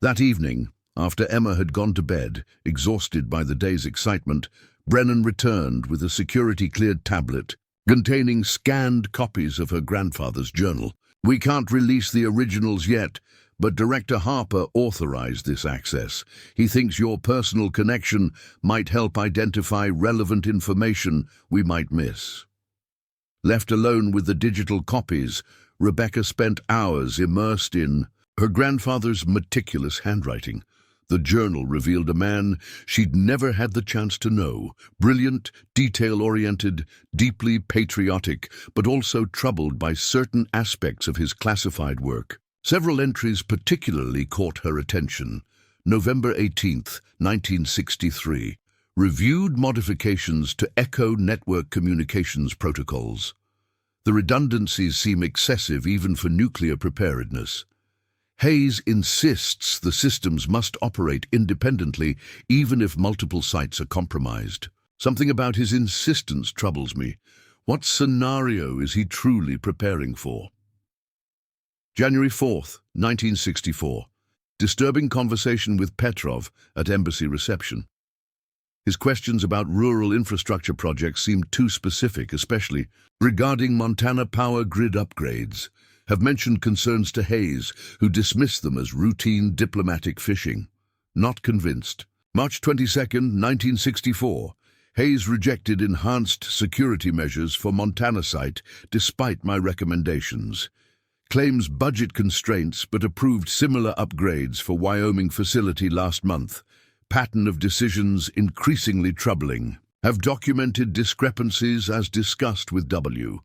That evening, after Emma had gone to bed, exhausted by the day's excitement, Brennan returned with a security-cleared tablet containing scanned copies of her grandfather's journal. "We can't release the originals yet, but Director Harper authorized this access. He thinks your personal connection might help identify relevant information we might miss." Left alone with the digital copies, Rebecca spent hours immersed in her grandfather's meticulous handwriting. The journal revealed a man she'd never had the chance to know, brilliant, detail-oriented, deeply patriotic, but also troubled by certain aspects of his classified work. Several entries particularly caught her attention. November 18th, 1963. Reviewed modifications to Echo network communications protocols. The redundancies seem excessive even for nuclear preparedness. Hayes insists the systems must operate independently even if multiple sites are compromised. Something about his insistence troubles me. What scenario is he truly preparing for? January 4th, 1964. Disturbing conversation with Petrov at embassy reception. His questions about rural infrastructure projects seemed too specific, especially regarding Montana power grid upgrades. Have mentioned concerns to Hayes, who dismissed them as routine diplomatic fishing. Not convinced. March 22nd, 1964. Hayes rejected enhanced security measures for Montana site despite my recommendations. Claims budget constraints but approved similar upgrades for Wyoming facility last month. pattern of decisions increasingly troubling, have documented discrepancies as discussed with W.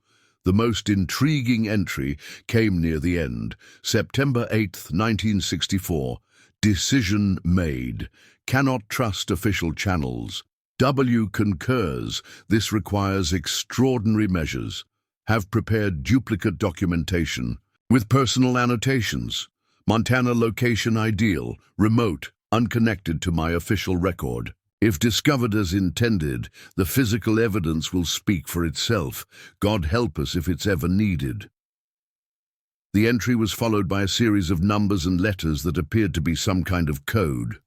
The most intriguing entry came near the end, September 8, 1964. Decision made. Cannot trust official channels. W concurs this requires extraordinary measures. Have prepared duplicate documentation with personal annotations. Montana location ideal, remote, unconnected to my official record. If discovered as intended, the physical evidence will speak for itself. God help us if it's ever needed. The entry was followed by a series of numbers and letters that appeared to be some kind of code.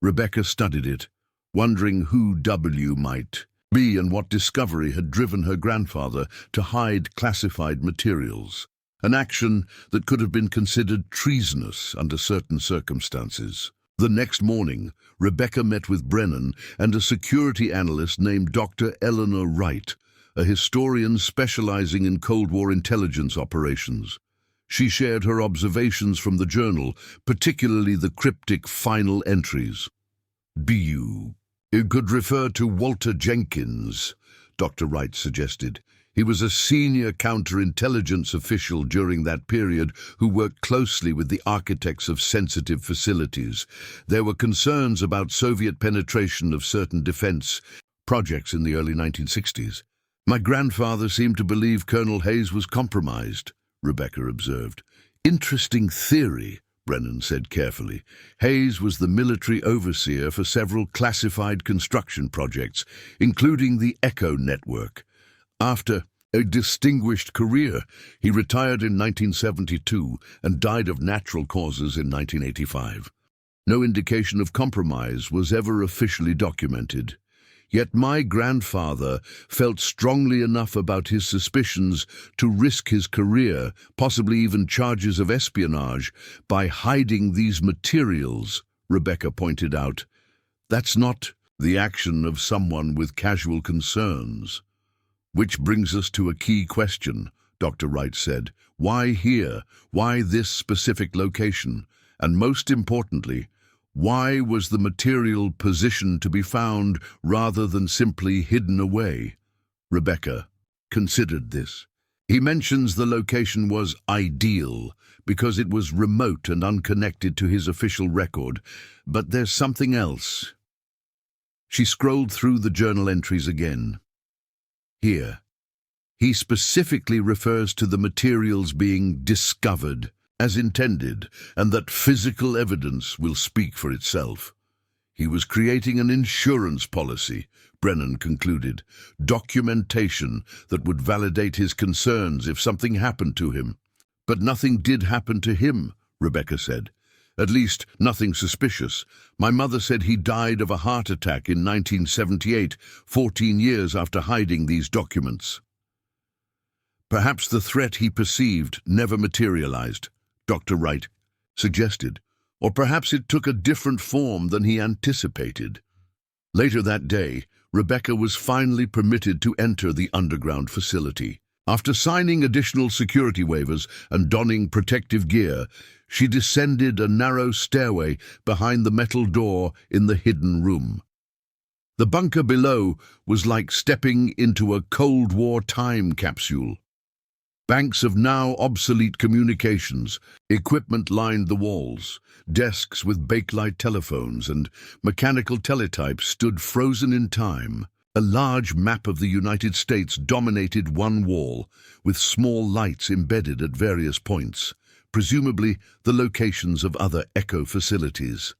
Rebecca studied it, wondering who W might be and what discovery had driven her grandfather to hide classified materials, an action that could have been considered treasonous under certain circumstances. The next morning, Rebecca met with Brennan and a security analyst named Dr. Eleanor Wright, a historian specializing in Cold War intelligence operations. She shared her observations from the journal, particularly the cryptic final entries. "Bu. It could refer to Walter Jenkins," Dr. Wright suggested. He was a senior counterintelligence official during that period who worked closely with the architects of sensitive facilities. There were concerns about Soviet penetration of certain defense projects in the early 1960s. "My grandfather seemed to believe Colonel Hayes was compromised," Rebecca observed. "Interesting theory," Brennan said carefully. Hayes was the military overseer for several classified construction projects, including the Echo network. After a distinguished career, he retired in 1972 and died of natural causes in 1985. No indication of compromise was ever officially documented. Yet my grandfather felt strongly enough about his suspicions to risk his career, possibly even charges of espionage, by hiding these materials, Rebecca pointed out. That's not the action of someone with casual concerns. "Which brings us to a key question," Dr. Wright said. "Why here? Why this specific location? And most importantly, why was the material positioned to be found rather than simply hidden away?" Rebecca considered this. "He mentions the location was ideal because it was remote and unconnected to his official record, but there's something else." She scrolled through the journal entries again. Here, he specifically refers to the materials being discovered as intended, and that physical evidence will speak for itself. He was creating an insurance policy, Brennan concluded, documentation that would validate his concerns if something happened to him. "But nothing did happen to him," Rebecca said. "At least, nothing suspicious. My mother said he died of a heart attack in 1978, 14 years after hiding these documents." "Perhaps the threat he perceived never materialized," Dr. Wright suggested, "or perhaps it took a different form than he anticipated." Later that day, Rebecca was finally permitted to enter the underground facility. After signing additional security waivers and donning protective gear, she descended a narrow stairway behind the metal door in the hidden room. The bunker below was like stepping into a Cold War time capsule. Banks of now obsolete communications, equipment lined the walls. Desks with bakelite telephones and mechanical teletypes stood frozen in time. A large map of the United States dominated one wall, with small lights embedded at various points, presumably the locations of other Echo facilities.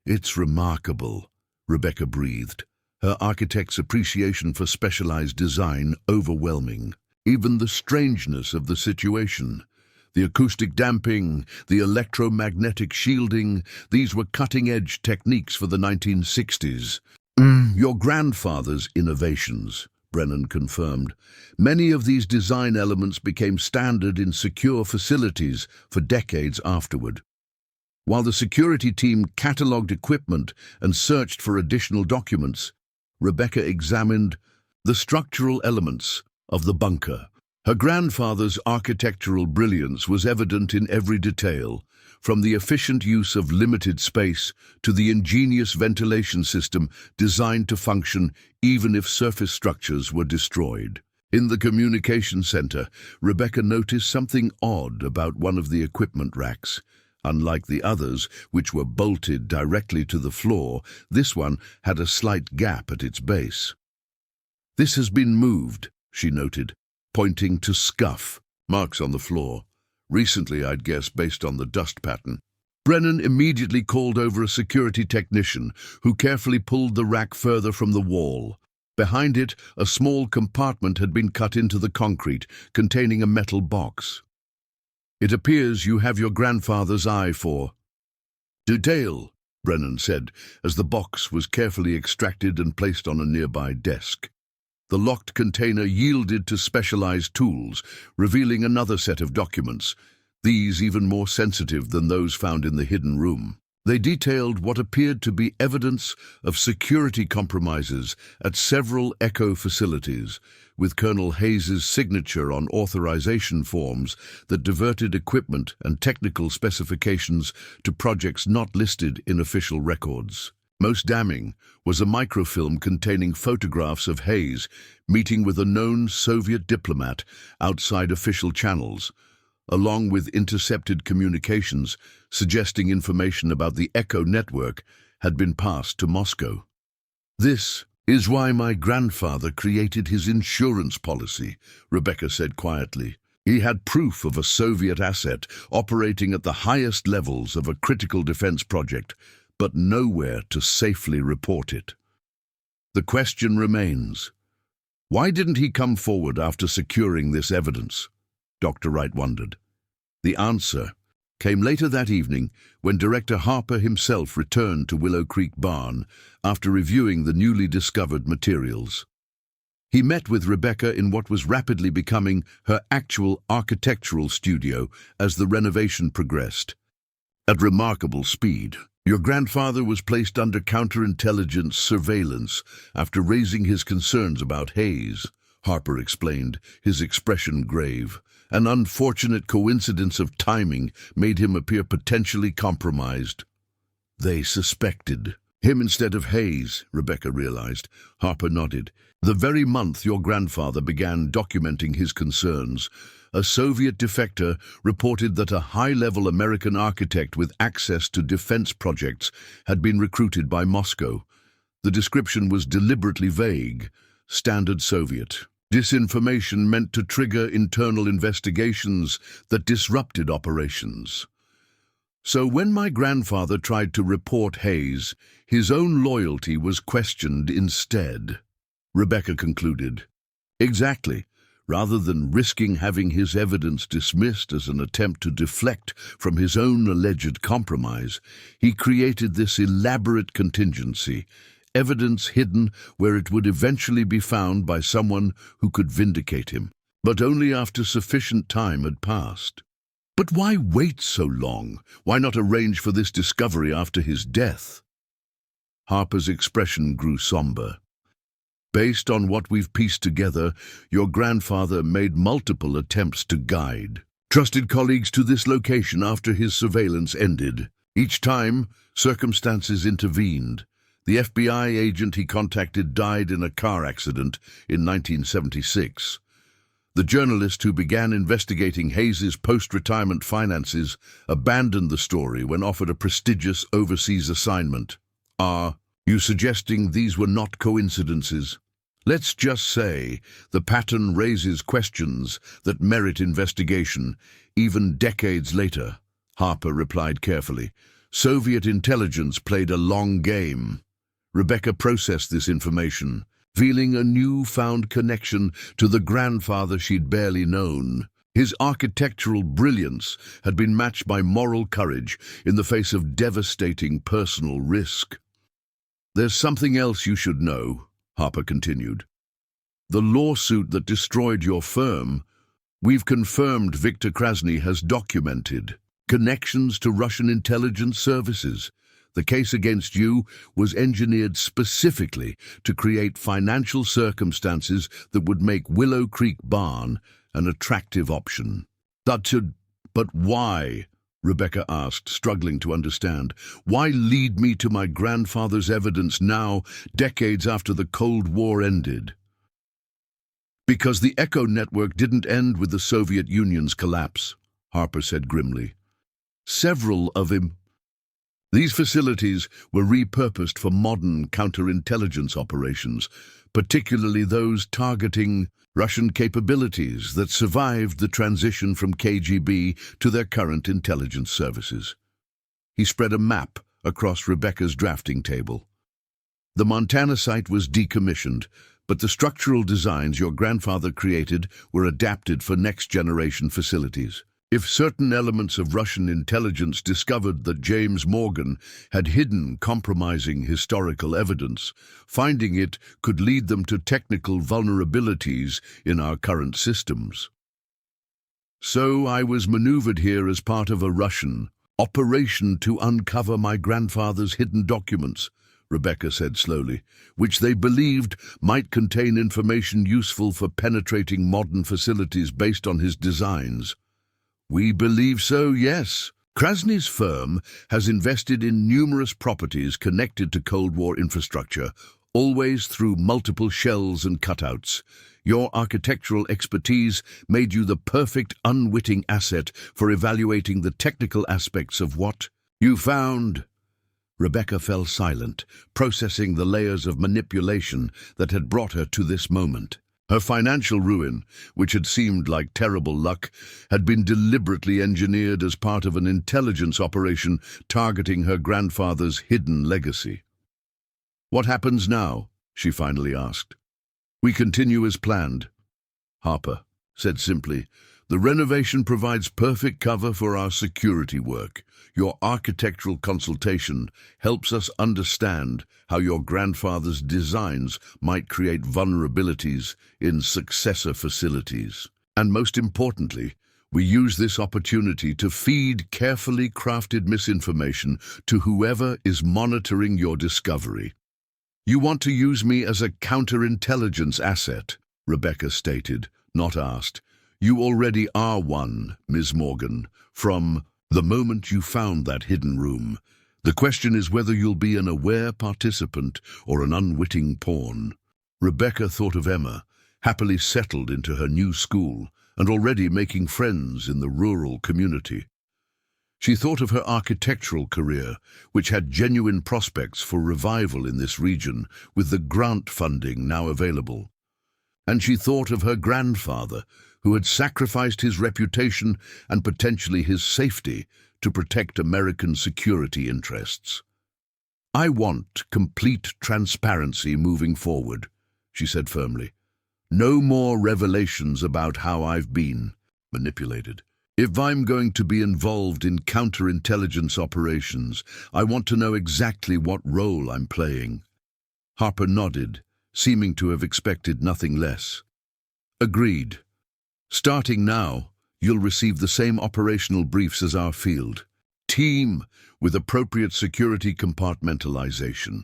"It's remarkable," Rebecca breathed, her architect's appreciation for specialized design overwhelming. Even the strangeness of the situation, the acoustic damping, the electromagnetic shielding, these were cutting-edge techniques for the 1960s. "Your grandfather's innovations," Brennan confirmed. "Many of these design elements became standard in secure facilities for decades afterward." While the security team catalogued equipment and searched for additional documents, Rebecca examined the structural elements of the bunker. Her grandfather's architectural brilliance was evident in every detail, from the efficient use of limited space to the ingenious ventilation system designed to function even if surface structures were destroyed. In the communication center, Rebecca noticed something odd about one of the equipment racks. Unlike the others, which were bolted directly to the floor, this one had a slight gap at its base. "This has been moved," she noted, pointing to scuff marks on the floor. "Recently, I'd guess, based on the dust pattern." Brennan immediately called over a security technician who carefully pulled the rack further from the wall. Behind it, a small compartment had been cut into the concrete, containing a metal box. "It appears you have your grandfather's eye for detail," Brennan said, as the box was carefully extracted and placed on a nearby desk. The locked container yielded to specialized tools, revealing another set of documents, these even more sensitive than those found in the hidden room. They detailed what appeared to be evidence of security compromises at several ECHO facilities, with Colonel Hayes's signature on authorization forms that diverted equipment and technical specifications to projects not listed in official records. Most damning was a microfilm containing photographs of Hayes meeting with a known Soviet diplomat outside official channels, along with intercepted communications suggesting information about the ECHO network had been passed to Moscow. "This is why my grandfather created his insurance policy," Rebecca said quietly. "He had proof of a Soviet asset operating at the highest levels of a critical defense project, but nowhere to safely report it. The question remains, why didn't he come forward after securing this evidence?" Dr. Wright wondered. The answer came later that evening when Director Harper himself returned to Willow Creek Barn after reviewing the newly discovered materials. He met with Rebecca in what was rapidly becoming her actual architectural studio as the renovation progressed. "At remarkable speed. Your grandfather was placed under counterintelligence surveillance after raising his concerns about Hayes," Harper explained, his expression grave. "An unfortunate coincidence of timing made him appear potentially compromised." "They suspected him instead of Hayes," Rebecca realized. Harper nodded. "The very month your grandfather began documenting his concerns, a Soviet defector reported that a high-level American architect with access to defense projects had been recruited by Moscow. The description was deliberately vague, standard Soviet. Disinformation meant to trigger internal investigations that disrupted operations. So when my grandfather tried to report Hayes, his own loyalty was questioned instead," Rebecca concluded. "Exactly. Rather than risking having his evidence dismissed as an attempt to deflect from his own alleged compromise, he created this elaborate contingency, evidence hidden where it would eventually be found by someone who could vindicate him, but only after sufficient time had passed." "But why wait so long? Why not arrange for this discovery after his death?" Harper's expression grew somber. "Based on what we've pieced together, your grandfather made multiple attempts to guide trusted colleagues to this location after his surveillance ended. Each time, circumstances intervened. The FBI agent he contacted died in a car accident in 1976. The journalist who began investigating Hayes's post-retirement finances abandoned the story when offered a prestigious overseas assignment. Are you suggesting these were not coincidences? Let's just say the pattern raises questions that merit investigation, even decades later," Harper replied carefully. "Soviet intelligence played a long game." Rebecca processed this information, feeling a newfound connection to the grandfather she'd barely known. His architectural brilliance had been matched by moral courage in the face of devastating personal risk. "There's something else you should know," Harper continued. "The lawsuit that destroyed your firm, we've confirmed Viktor Krasny has documented connections to Russian intelligence services. The case against you was engineered specifically to create financial circumstances that would make Willow Creek Barn an attractive option." But why?" Rebecca asked, struggling to understand. Why lead me to my grandfather's evidence now, decades after the Cold War ended? Because the Echo network didn't end with the Soviet Union's collapse, Harper said grimly. Several of these facilities were repurposed for modern counterintelligence operations, particularly those targeting Russian capabilities that survived the transition from KGB to their current intelligence services. He spread a map across Rebecca's drafting table. The Montana site was decommissioned, but the structural designs your grandfather created were adapted for next-generation facilities. If certain elements of Russian intelligence discovered that James Morgan had hidden compromising historical evidence, finding it could lead them to technical vulnerabilities in our current systems. So I was maneuvered here as part of a Russian operation to uncover my grandfather's hidden documents, Rebecca said slowly, which they believed might contain information useful for penetrating modern facilities based on his designs. We believe so, yes. Krasny's firm has invested in numerous properties connected to Cold War infrastructure, always through multiple shells and cutouts. Your architectural expertise made you the perfect unwitting asset for evaluating the technical aspects of what you found. Rebecca fell silent, processing the layers of manipulation that had brought her to this moment. Her financial ruin, which had seemed like terrible luck, had been deliberately engineered as part of an intelligence operation targeting her grandfather's hidden legacy. What happens now? She finally asked. We continue as planned, Harper said simply. The renovation provides perfect cover for our security work. Your architectural consultation helps us understand how your grandfather's designs might create vulnerabilities in successor facilities. And most importantly, we use this opportunity to feed carefully crafted misinformation to whoever is monitoring your discovery. You want to use me as a counterintelligence asset, Rebecca stated, not asked. You already are one, Ms. Morgan, from the moment you found that hidden room. The question is whether you'll be an aware participant or an unwitting pawn. Rebecca thought of Emma, happily settled into her new school and already making friends in the rural community. She thought of her architectural career, which had genuine prospects for revival in this region with the grant funding now available. And she thought of her grandfather, who had sacrificed his reputation and potentially his safety to protect American security interests. I want complete transparency moving forward, she said firmly. No more revelations about how I've been manipulated. If I'm going to be involved in counterintelligence operations, I want to know exactly what role I'm playing. Harper nodded, seeming to have expected nothing less. Agreed. Starting now, you'll receive the same operational briefs as our field. Team, with appropriate security compartmentalization.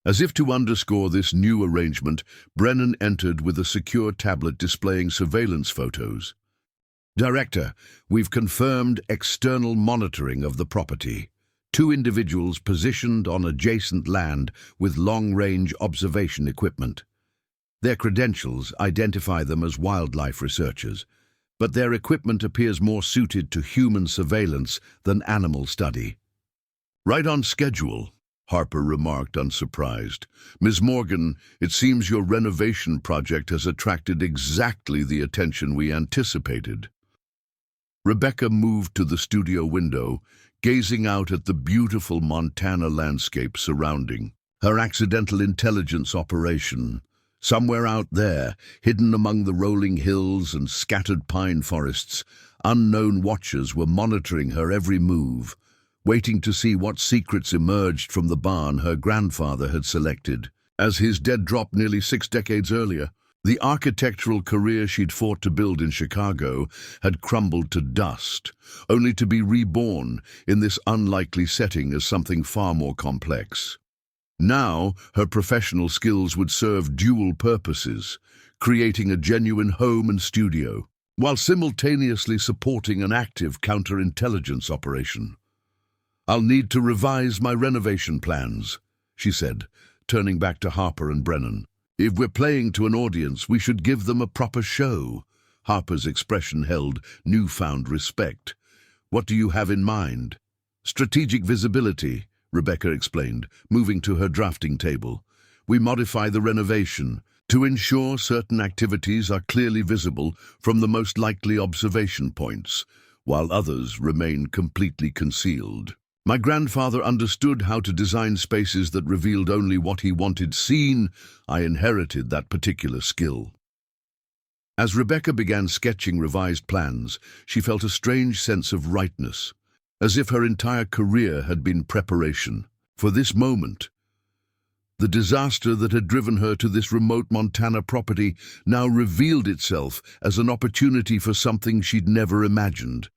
As if to underscore this new arrangement, Brennan entered with a secure tablet displaying surveillance photos. Director, we've confirmed external monitoring of the property. 2 individuals positioned on adjacent land with long-range observation equipment. Their credentials identify them as wildlife researchers, but their equipment appears more suited to human surveillance than animal study. Right on schedule, Harper remarked, unsurprised. Ms. Morgan, it seems your renovation project has attracted exactly the attention we anticipated. Rebecca moved to the studio window, gazing out at the beautiful Montana landscape surrounding her accidental intelligence operation. Somewhere out there, hidden among the rolling hills and scattered pine forests, unknown watchers were monitoring her every move, waiting to see what secrets emerged from the barn her grandfather had selected. As his dead dropped nearly 6 decades earlier, the architectural career she'd fought to build in Chicago had crumbled to dust, only to be reborn in this unlikely setting as something far more complex. Now, her professional skills would serve dual purposes, creating a genuine home and studio. while simultaneously supporting an active counterintelligence operation. "I'll need to revise my renovation plans," she said, turning back to Harper and Brennan. "If we're playing to an audience, we should give them a proper show." Harper's expression held newfound respect. "What do you have in mind?" "Strategic visibility," Rebecca explained, moving to her drafting table. "We modify the renovation to ensure certain activities are clearly visible from the most likely observation points, while others remain completely concealed. My grandfather understood how to design spaces that revealed only what he wanted seen. I inherited that particular skill." As Rebecca began sketching revised plans, she felt a strange sense of rightness, as if her entire career had been preparation for this moment. The disaster that had driven her to this remote Montana property now revealed itself as an opportunity for something she'd never imagined,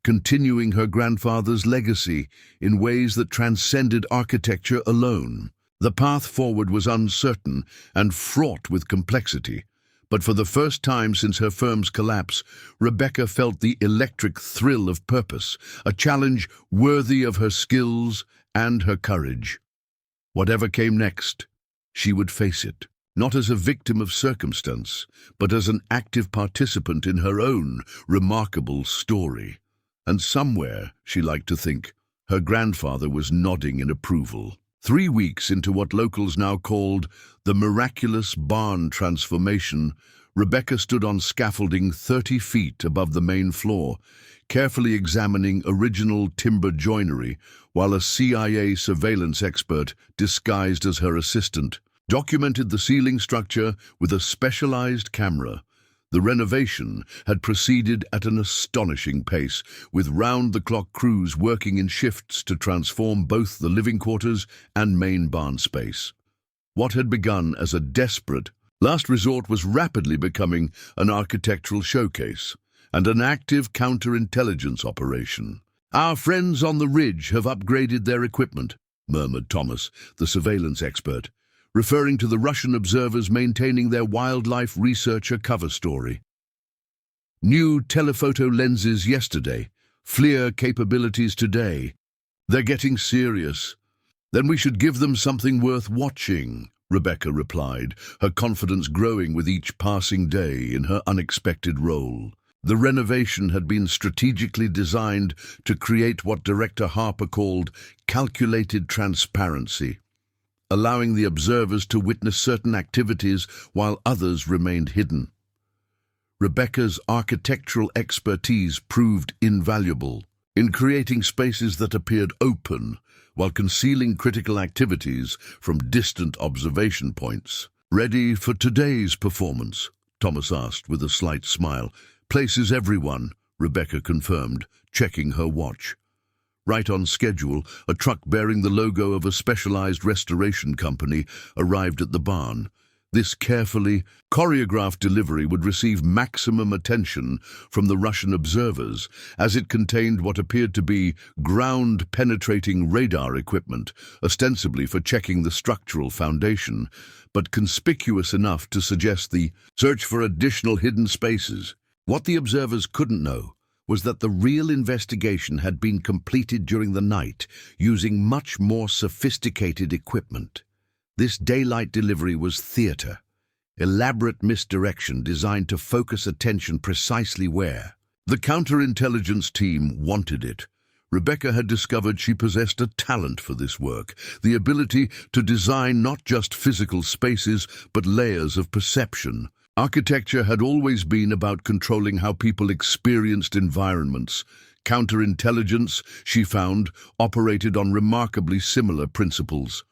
continuing her grandfather's legacy in ways that transcended architecture alone. The path forward was uncertain and fraught with complexity, but for the first time since her firm's collapse, Rebecca felt the electric thrill of purpose, a challenge worthy of her skills and her courage. Whatever came next, she would face it, not as a victim of circumstance, but as an active participant in her own remarkable story. And somewhere, she liked to think, her grandfather was nodding in approval. 3 weeks into what locals now called the miraculous barn transformation, Rebecca stood on scaffolding 30 feet above the main floor, carefully examining original timber joinery, while a CIA surveillance expert, disguised as her assistant, documented the ceiling structure with a specialized camera. The renovation had proceeded at an astonishing pace, with round-the-clock crews working in shifts to transform both the living quarters and main barn space. What had begun as a desperate last resort was rapidly becoming an architectural showcase and an active counterintelligence operation. "Our friends on the ridge have upgraded their equipment," murmured Thomas, the surveillance expert, referring to the Russian observers maintaining their wildlife researcher cover story. "New telephoto lenses yesterday, FLIR capabilities today. They're getting serious." "Then we should give them something worth watching," Rebecca replied, her confidence growing with each passing day in her unexpected role. The renovation had been strategically designed to create what Director Harper called calculated transparency, allowing the observers to witness certain activities while others remained hidden. Rebecca's architectural expertise proved invaluable in creating spaces that appeared open while concealing critical activities from distant observation points. "Ready for today's performance?" Thomas asked with a slight smile. "Places everyone," Rebecca confirmed, checking her watch. Right on schedule, a truck bearing the logo of a specialized restoration company arrived at the barn. This carefully choreographed delivery would receive maximum attention from the Russian observers, as it contained what appeared to be ground-penetrating radar equipment, ostensibly for checking the structural foundation, but conspicuous enough to suggest the search for additional hidden spaces. What the observers couldn't know was that the real investigation had been completed during the night, using much more sophisticated equipment. This daylight delivery was theater, elaborate misdirection designed to focus attention precisely where the counterintelligence team wanted it. Rebecca had discovered she possessed a talent for this work, the ability to design not just physical spaces, but layers of perception. Architecture had always been about controlling how people experienced environments. Counterintelligence, she found, operated on remarkably similar principles.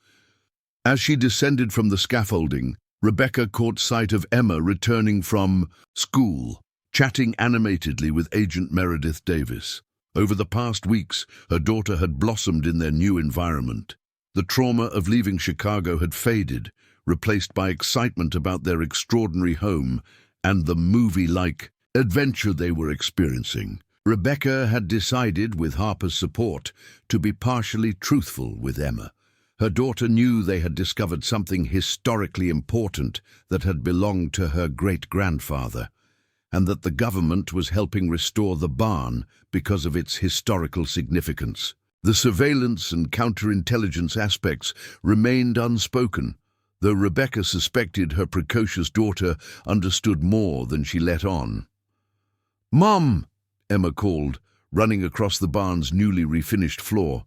As she descended from the scaffolding, Rebecca caught sight of Emma returning from school, chatting animatedly with Agent Meredith Davis. Over the past weeks, her daughter had blossomed in their new environment. The trauma of leaving Chicago had faded, replaced by excitement about their extraordinary home and the movie-like adventure they were experiencing. Rebecca had decided, with Harper's support, to be partially truthful with Emma. Her daughter knew they had discovered something historically important that had belonged to her great-grandfather. and that the government was helping restore the barn because of its historical significance. The surveillance and counterintelligence aspects remained unspoken, though Rebecca suspected her precocious daughter understood more than she let on. "Mom!" Emma called, running across the barn's newly refinished floor.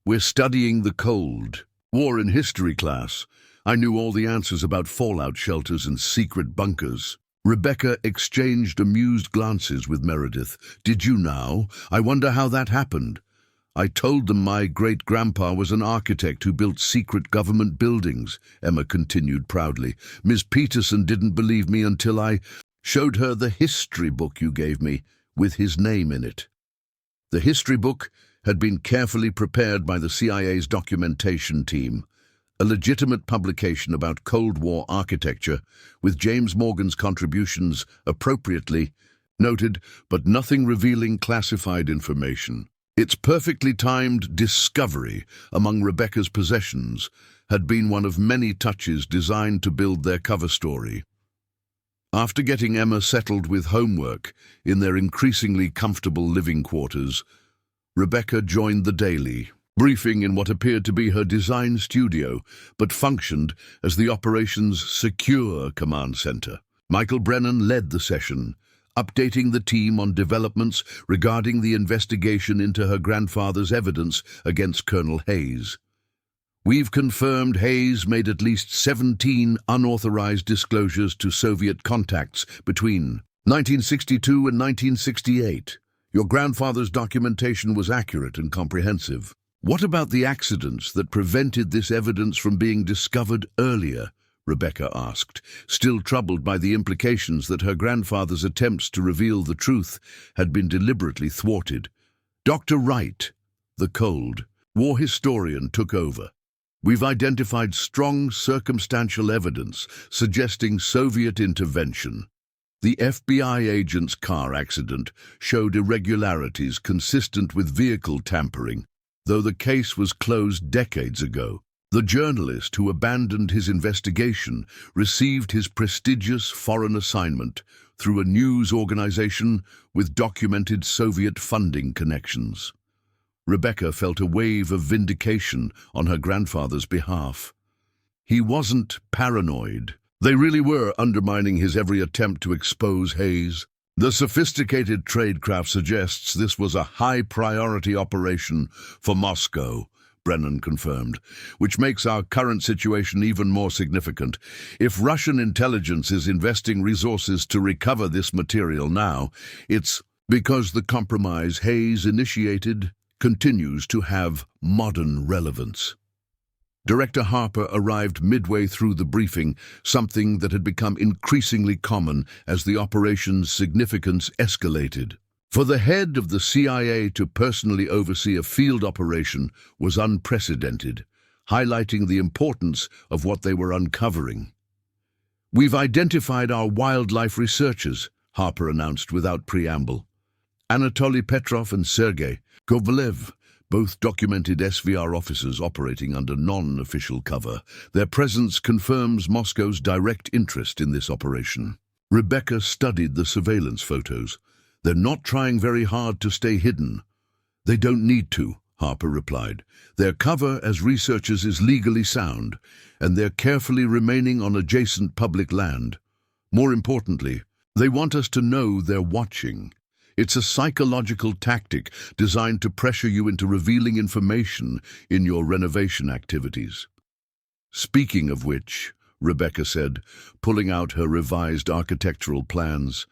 "We're studying the Cold War in history class. I knew all the answers about fallout shelters and secret bunkers." Rebecca exchanged amused glances with Meredith. "Did you now? I wonder how that happened." "I told them my great-grandpa was an architect who built secret government buildings," Emma continued proudly. "Miss Peterson didn't believe me until I showed her the history book you gave me, with his name in it." The history book had been carefully prepared by the CIA's documentation team, a legitimate publication about Cold War architecture, with James Morgan's contributions appropriately noted, but nothing revealing classified information. Its perfectly timed discovery among Rebecca's possessions had been one of many touches designed to build their cover story. After getting Emma settled with homework in their increasingly comfortable living quarters, Rebecca joined the daily briefing in what appeared to be her design studio, but functioned as the operation's secure command center. Michael Brennan led the session, updating the team on developments regarding the investigation into her grandfather's evidence against Colonel Hayes. "We've confirmed Hayes made at least 17 unauthorized disclosures to Soviet contacts between 1962 and 1968. Your grandfather's documentation was accurate and comprehensive. What about the accidents that prevented this evidence from being discovered earlier?" Rebecca asked, still troubled by the implications that her grandfather's attempts to reveal the truth had been deliberately thwarted. Dr. Wright, the Cold War historian, took over. "We've identified strong circumstantial evidence suggesting Soviet intervention. The FBI agent's car accident showed irregularities consistent with vehicle tampering, though the case was closed decades ago. The journalist who abandoned his investigation received his prestigious foreign assignment through a news organization with documented Soviet funding connections." Rebecca felt a wave of vindication on her grandfather's behalf. He wasn't paranoid. They really were undermining his every attempt to expose Hayes. "The sophisticated tradecraft suggests this was a high-priority operation for Moscow," Brennan confirmed, "which makes our current situation even more significant. If Russian intelligence is investing resources to recover this material now, it's because the compromise Hayes initiated continues to have modern relevance." Director Harper arrived midway through the briefing, something that had become increasingly common as the operation's significance escalated. For the head of the CIA to personally oversee a field operation was unprecedented, highlighting the importance of what they were uncovering. "We've identified our wildlife researchers," Harper announced without preamble. "Anatoly Petrov and Sergei Kovalev, both documented SVR officers operating under non-official cover. Their presence confirms Moscow's direct interest in this operation." Rebecca studied the surveillance photos. "They're not trying very hard to stay hidden." "They don't need to," Harper replied. "Their cover as researchers is legally sound, and they're carefully remaining on adjacent public land. More importantly, they want us to know they're watching. It's a psychological tactic designed to pressure you into revealing information in your renovation activities." "Speaking of which," Rebecca said, pulling out her revised architectural plans,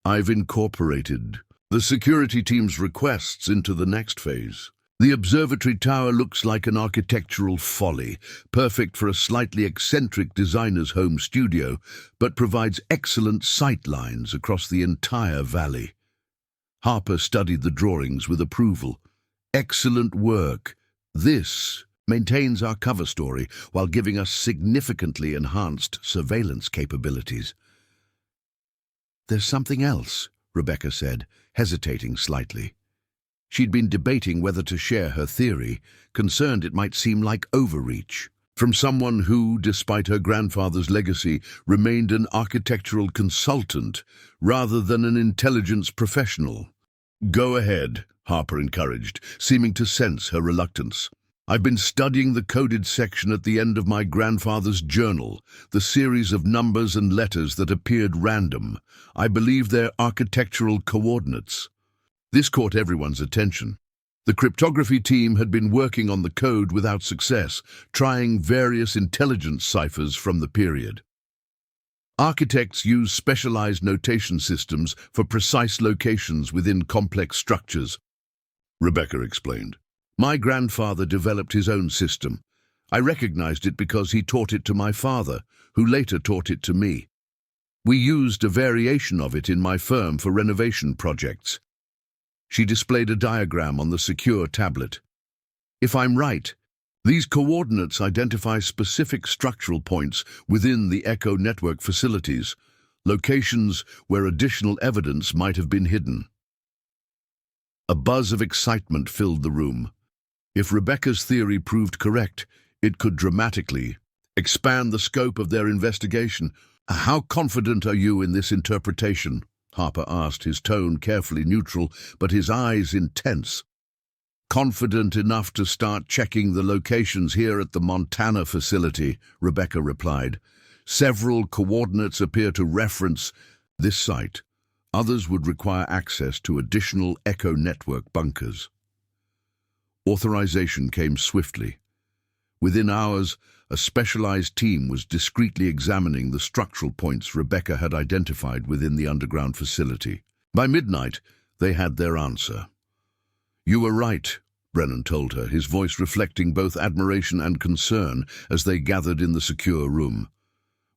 "I've incorporated the security team's requests into the next phase. The observatory tower looks like an architectural folly, perfect for a slightly eccentric designer's home studio, but provides excellent sight lines across the entire valley." Harper studied the drawings with approval. "Excellent work. This maintains our cover story while giving us significantly enhanced surveillance capabilities." "There's something else," Rebecca said, hesitating slightly. She'd been debating whether to share her theory, concerned it might seem like overreach. From someone who, despite her grandfather's legacy, remained an architectural consultant rather than an intelligence professional. "Go ahead," Harper encouraged, seeming to sense her reluctance. "I've been studying the coded section at the end of my grandfather's journal, the series of numbers and letters that appeared random. I believe they're architectural coordinates." This caught everyone's attention. The cryptography team had been working on the code without success, trying various intelligence ciphers from the period. Architects use specialized notation systems for precise locations within complex structures, Rebecca explained. "My grandfather developed his own system. I recognized it because he taught it to my father, who later taught it to me. We used a variation of it in my firm for renovation projects." She displayed a diagram on the secure tablet. "If I'm right, these coordinates identify specific structural points within the Echo network facilities, locations where additional evidence might have been hidden." A buzz of excitement filled the room. If Rebecca's theory proved correct, it could dramatically expand the scope of their investigation. "How confident are you in this interpretation?" Harper asked, his tone carefully neutral, but his eyes intense. "Confident enough to start checking the locations here at the Montana facility," Rebecca replied. "Several coordinates appear to reference this site. Others would require access to additional Echo network bunkers." Authorization came swiftly. Within hours, a specialized team was discreetly examining the structural points Rebecca had identified within the underground facility. By midnight, they had their answer. "You were right," Brennan told her, his voice reflecting both admiration and concern as they gathered in the secure room.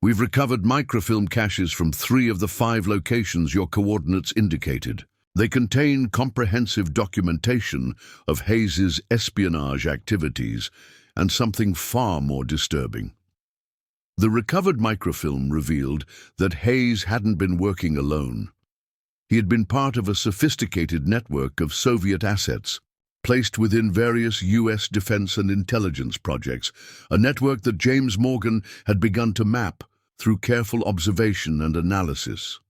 "We've recovered microfilm caches from 3 of the 5 locations your coordinates indicated. They contain comprehensive documentation of Hayes's espionage activities and something far more disturbing. The recovered microfilm revealed that Hayes hadn't been working alone. He had been part of a sophisticated network of Soviet assets, placed within various U.S. defense and intelligence projects, a network that James Morgan had begun to map through careful observation and analysis.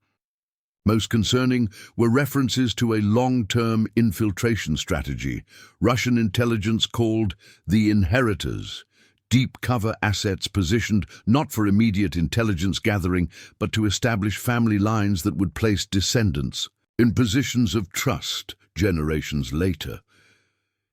Most concerning were references to a long-term infiltration strategy Russian intelligence called the Inheritors, deep cover assets positioned not for immediate intelligence gathering, but to establish family lines that would place descendants in positions of trust generations later.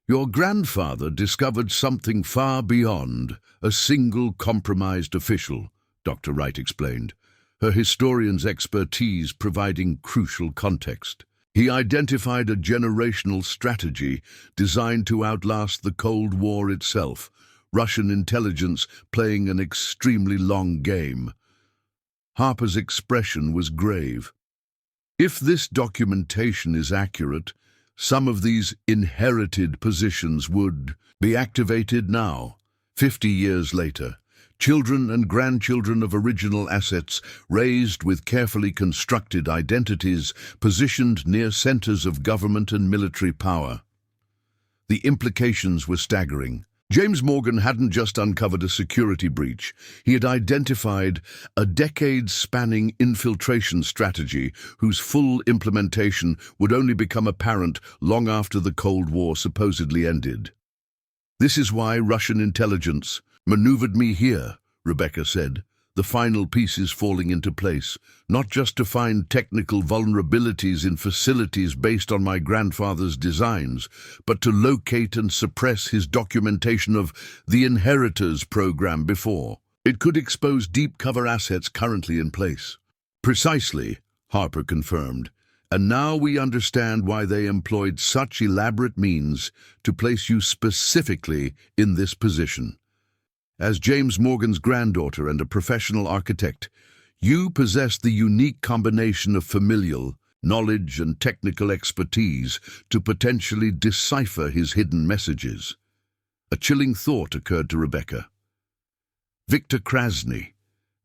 Your grandfather discovered something far beyond a single compromised official," Dr. Wright explained, her historian's expertise providing crucial context. "He identified a generational strategy designed to outlast the Cold War itself, Russian intelligence playing an extremely long game." Harper's expression was grave. "If this documentation is accurate, some of these inherited positions would be activated now, 50 years later. Children and grandchildren of original assets, raised with carefully constructed identities, positioned near centers of government and military power." The implications were staggering. James Morgan hadn't just uncovered a security breach. He had identified a decades-spanning infiltration strategy whose full implementation would only become apparent long after the Cold War supposedly ended. "This is why Russian intelligence maneuvered me here," Rebecca said, the final pieces falling into place, "not just to find technical vulnerabilities in facilities based on my grandfather's designs, but to locate and suppress his documentation of the Inheritors program before it could expose deep cover assets currently in place." "Precisely," Harper confirmed, "and now we understand why they employed such elaborate means to place you specifically in this position. As James Morgan's granddaughter and a professional architect, you possess the unique combination of familial knowledge and technical expertise to potentially decipher his hidden messages." A chilling thought occurred to Rebecca. "Victor Krasny,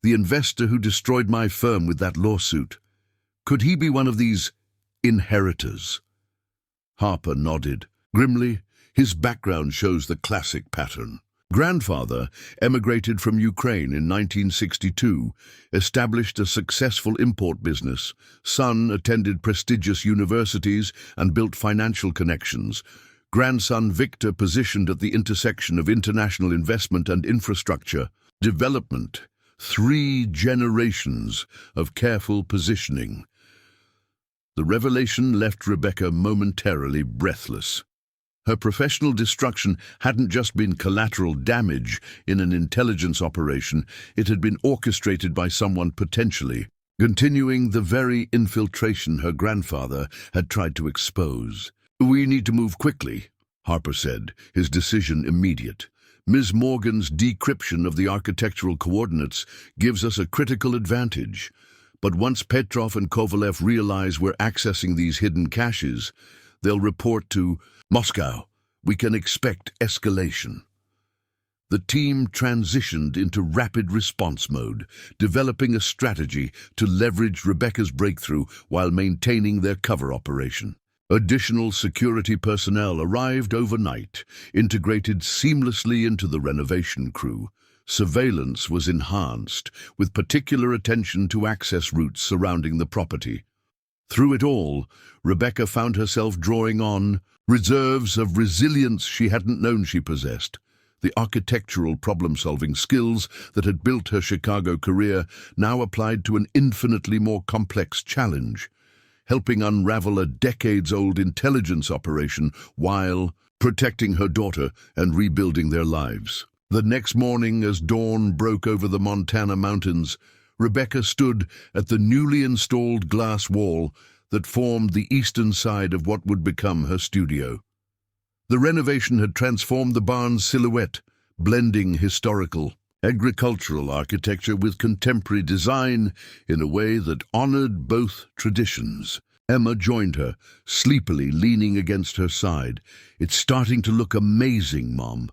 the investor who destroyed my firm with that lawsuit, could he be one of these inheritors?" Harper nodded. Grimly, his background shows the classic pattern. Grandfather emigrated from Ukraine in 1962, established a successful import business. Son attended prestigious universities and built financial connections. Grandson Victor positioned at the intersection of international investment and infrastructure development. 3 generations of careful positioning. The revelation left Rebecca momentarily breathless. Her professional destruction hadn't just been collateral damage in an intelligence operation, it had been orchestrated by someone potentially continuing the very infiltration her grandfather had tried to expose. "We need to move quickly," Harper said, his decision immediate. "Ms. Morgan's decryption of the architectural coordinates gives us a critical advantage. But once Petrov and Kovalev realize we're accessing these hidden caches, they'll report to Moscow. We can expect escalation." The team transitioned into rapid response mode, developing a strategy to leverage Rebecca's breakthrough while maintaining their cover operation. Additional security personnel arrived overnight, integrated seamlessly into the renovation crew. Surveillance was enhanced, with particular attention to access routes surrounding the property. Through it all, Rebecca found herself drawing on reserves of resilience she hadn't known she possessed. The architectural problem-solving skills that had built her Chicago career now applied to an infinitely more complex challenge, helping unravel a decades-old intelligence operation while protecting her daughter and rebuilding their lives. The next morning, as dawn broke over the Montana mountains, Rebecca stood at the newly installed glass wall that formed the eastern side of what would become her studio. The renovation had transformed the barn's silhouette, blending historical, agricultural architecture with contemporary design in a way that honored both traditions. Emma joined her, sleepily leaning against her side. "It's starting to look amazing, Mom."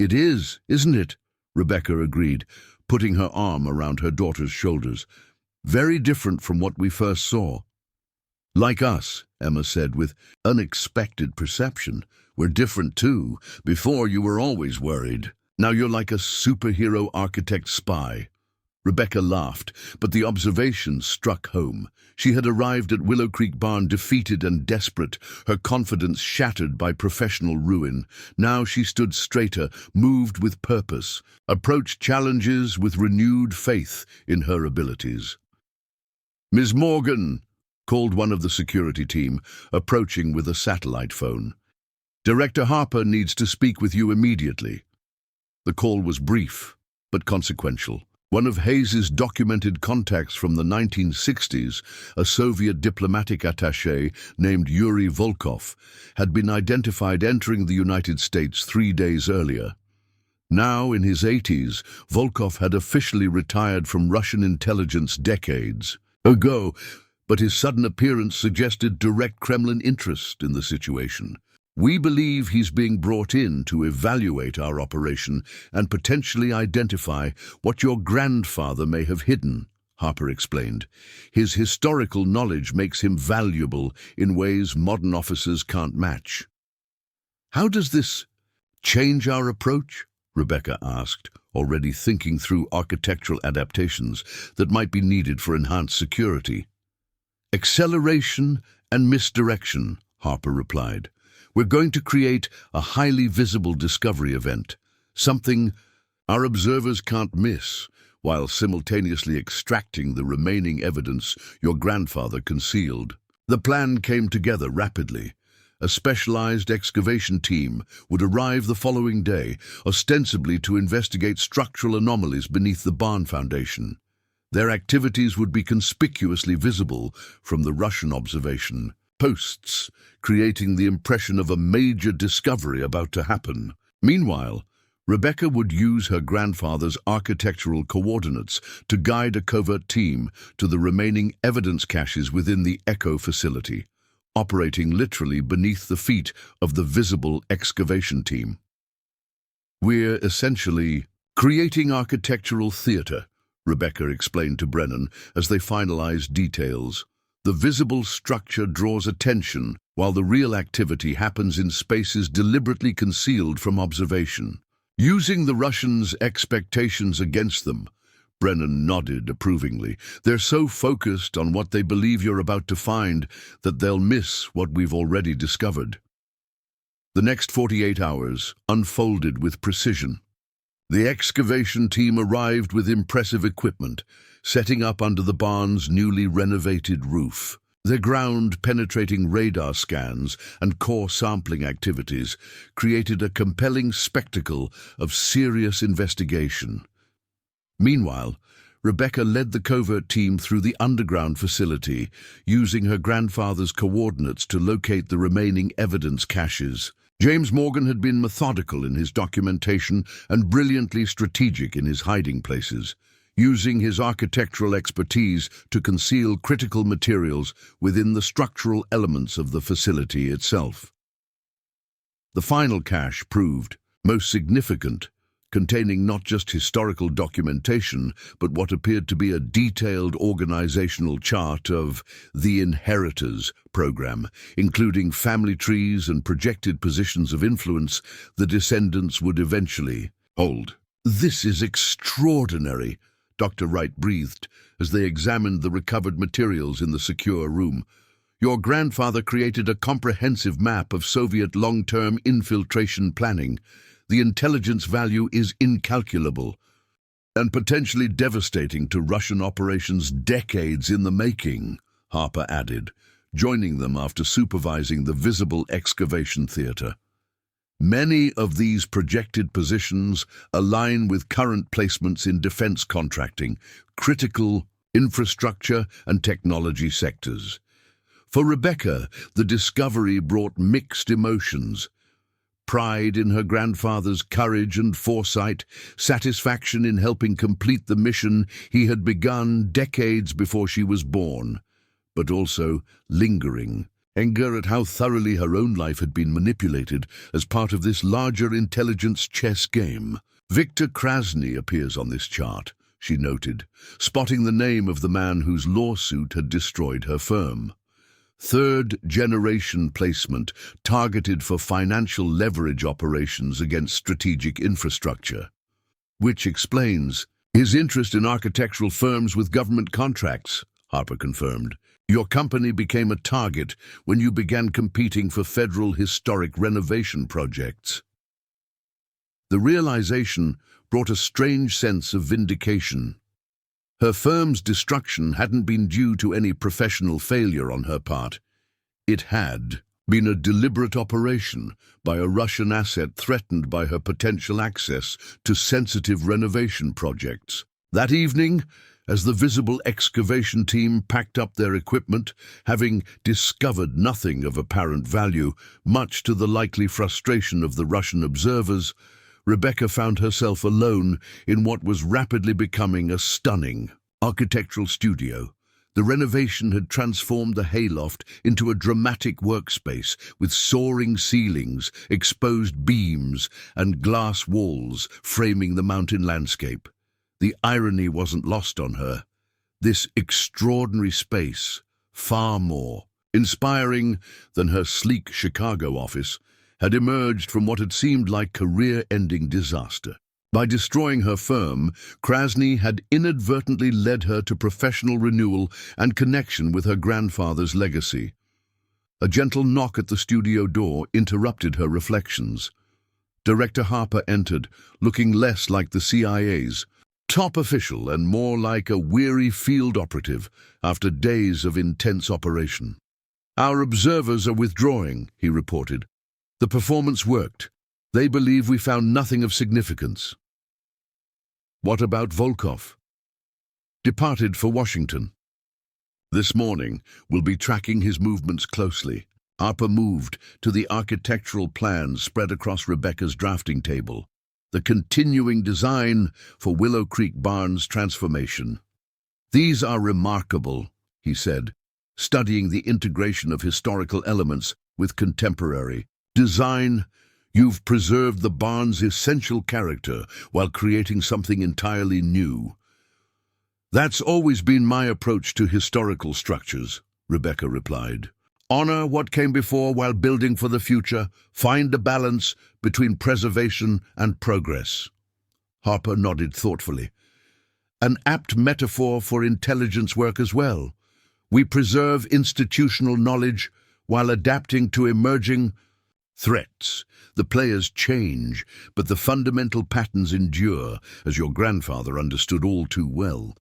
"It is, isn't it?" Rebecca agreed, putting her arm around her daughter's shoulders. "Very different from what we first saw." "Like us," Emma said with unexpected perception. "We're different too. Before you were always worried. Now you're like a superhero architect spy." Rebecca laughed, but the observation struck home. She had arrived at Willow Creek Barn defeated and desperate, her confidence shattered by professional ruin. Now she stood straighter, moved with purpose, approached challenges with renewed faith in her abilities. "Ms. Morgan," called one of the security team, approaching with a satellite phone. "Director Harper needs to speak with you immediately." The call was brief, but consequential. One of Hayes's documented contacts from the 1960s, a Soviet diplomatic attaché named Yuri Volkov, had been identified entering the United States 3 days earlier. Now, in his 80s, Volkov had officially retired from Russian intelligence decades ago, but his sudden appearance suggested direct Kremlin interest in the situation. "We believe he's being brought in to evaluate our operation and potentially identify what your grandfather may have hidden," Harper explained. "His historical knowledge makes him valuable in ways modern officers can't match." "How does this change our approach?" Rebecca asked, already thinking through architectural adaptations that might be needed for enhanced security. "Acceleration and misdirection," Harper replied. "We're going to create a highly visible discovery event, something our observers can't miss, while simultaneously extracting the remaining evidence your grandfather concealed." The plan came together rapidly. A specialized excavation team would arrive the following day, ostensibly to investigate structural anomalies beneath the barn foundation. Their activities would be conspicuously visible from the Russian observation posts, creating the impression of a major discovery about to happen. Meanwhile, Rebecca would use her grandfather's architectural coordinates to guide a covert team to the remaining evidence caches within the Echo facility, operating literally beneath the feet of the visible excavation team. "We're essentially creating architectural theater," Rebecca explained to Brennan as they finalized details. "The visible structure draws attention, while the real activity happens in spaces deliberately concealed from observation." Using the Russians' expectations against them, Brennan nodded approvingly. They're so focused on what they believe you're about to find that they'll miss what we've already discovered. The next 48 hours unfolded with precision. The excavation team arrived with impressive equipment, setting up under the barn's newly renovated roof. Their ground-penetrating radar scans and core sampling activities created a compelling spectacle of serious investigation. Meanwhile, Rebecca led the covert team through the underground facility, using her grandfather's coordinates to locate the remaining evidence caches. James Morgan had been methodical in his documentation and brilliantly strategic in his hiding places, using his architectural expertise to conceal critical materials within the structural elements of the facility itself. The final cache proved most significant, containing not just historical documentation, but what appeared to be a detailed organizational chart of the Inheritors program, including family trees and projected positions of influence the descendants would eventually hold. "This is extraordinary," Dr. Wright breathed as they examined the recovered materials in the secure room. "Your grandfather created a comprehensive map of Soviet long-term infiltration planning. The intelligence value is incalculable and potentially devastating to Russian operations decades in the making," Harper added, joining them after supervising the visible excavation theater. "Many of these projected positions align with current placements in defense contracting, critical infrastructure and technology sectors." For Rebecca, the discovery brought mixed emotions. Pride in her grandfather's courage and foresight, satisfaction in helping complete the mission he had begun decades before she was born, but also lingering anger at how thoroughly her own life had been manipulated as part of this larger intelligence chess game. "Viktor Krasny appears on this chart," she noted, spotting the name of the man whose lawsuit had destroyed her firm. "Third-generation placement targeted for financial leverage operations against strategic infrastructure." "Which explains his interest in architectural firms with government contracts," Harper confirmed. "Your company became a target when you began competing for federal historic renovation projects." The realization brought a strange sense of vindication. Her firm's destruction hadn't been due to any professional failure on her part. It had been a deliberate operation by a Russian asset threatened by her potential access to sensitive renovation projects. That evening, as the visible excavation team packed up their equipment, having discovered nothing of apparent value, much to the likely frustration of the Russian observers, Rebecca found herself alone in what was rapidly becoming a stunning architectural studio. The renovation had transformed the hayloft into a dramatic workspace with soaring ceilings, exposed beams, and glass walls framing the mountain landscape. The irony wasn't lost on her. This extraordinary space, far more inspiring than her sleek Chicago office, had emerged from what had seemed like career-ending disaster. By destroying her firm, Krasny had inadvertently led her to professional renewal and connection with her grandfather's legacy. A gentle knock at the studio door interrupted her reflections. Director Harper entered, looking less like the CIA's top official and more like a weary field operative after days of intense operation. "Our observers are withdrawing," he reported. "The performance worked. They believe we found nothing of significance." "What about Volkov?" "Departed for Washington. This morning, we'll be tracking his movements closely." Harper moved to the architectural plans spread across Rebecca's drafting table, the continuing design for Willow Creek Barn's transformation. "These are remarkable," he said, studying the integration of historical elements with contemporary design. "You've preserved the barn's essential character while creating something entirely new." "That's always been my approach to historical structures," Rebecca replied. Honor what came before while building for the future. Find a balance between preservation and progress. Harper nodded thoughtfully. An apt metaphor for intelligence work as well. We preserve institutional knowledge while adapting to emerging threats. The players change, but the fundamental patterns endure, as your grandfather understood all too well.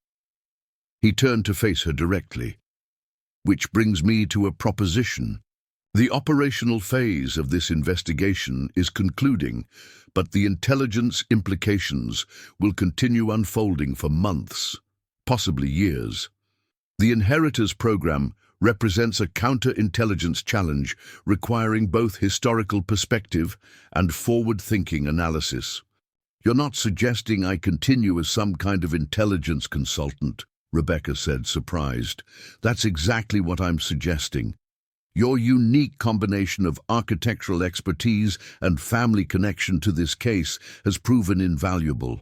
He turned to face her directly. Which brings me to a proposition. The operational phase of this investigation is concluding, but the intelligence implications will continue unfolding for months, possibly years. The Inheritors program represents a counterintelligence challenge requiring both historical perspective and forward-thinking analysis. You're not suggesting I continue as some kind of intelligence consultant, Rebecca said, surprised. That's exactly what I'm suggesting. Your unique combination of architectural expertise and family connection to this case has proven invaluable.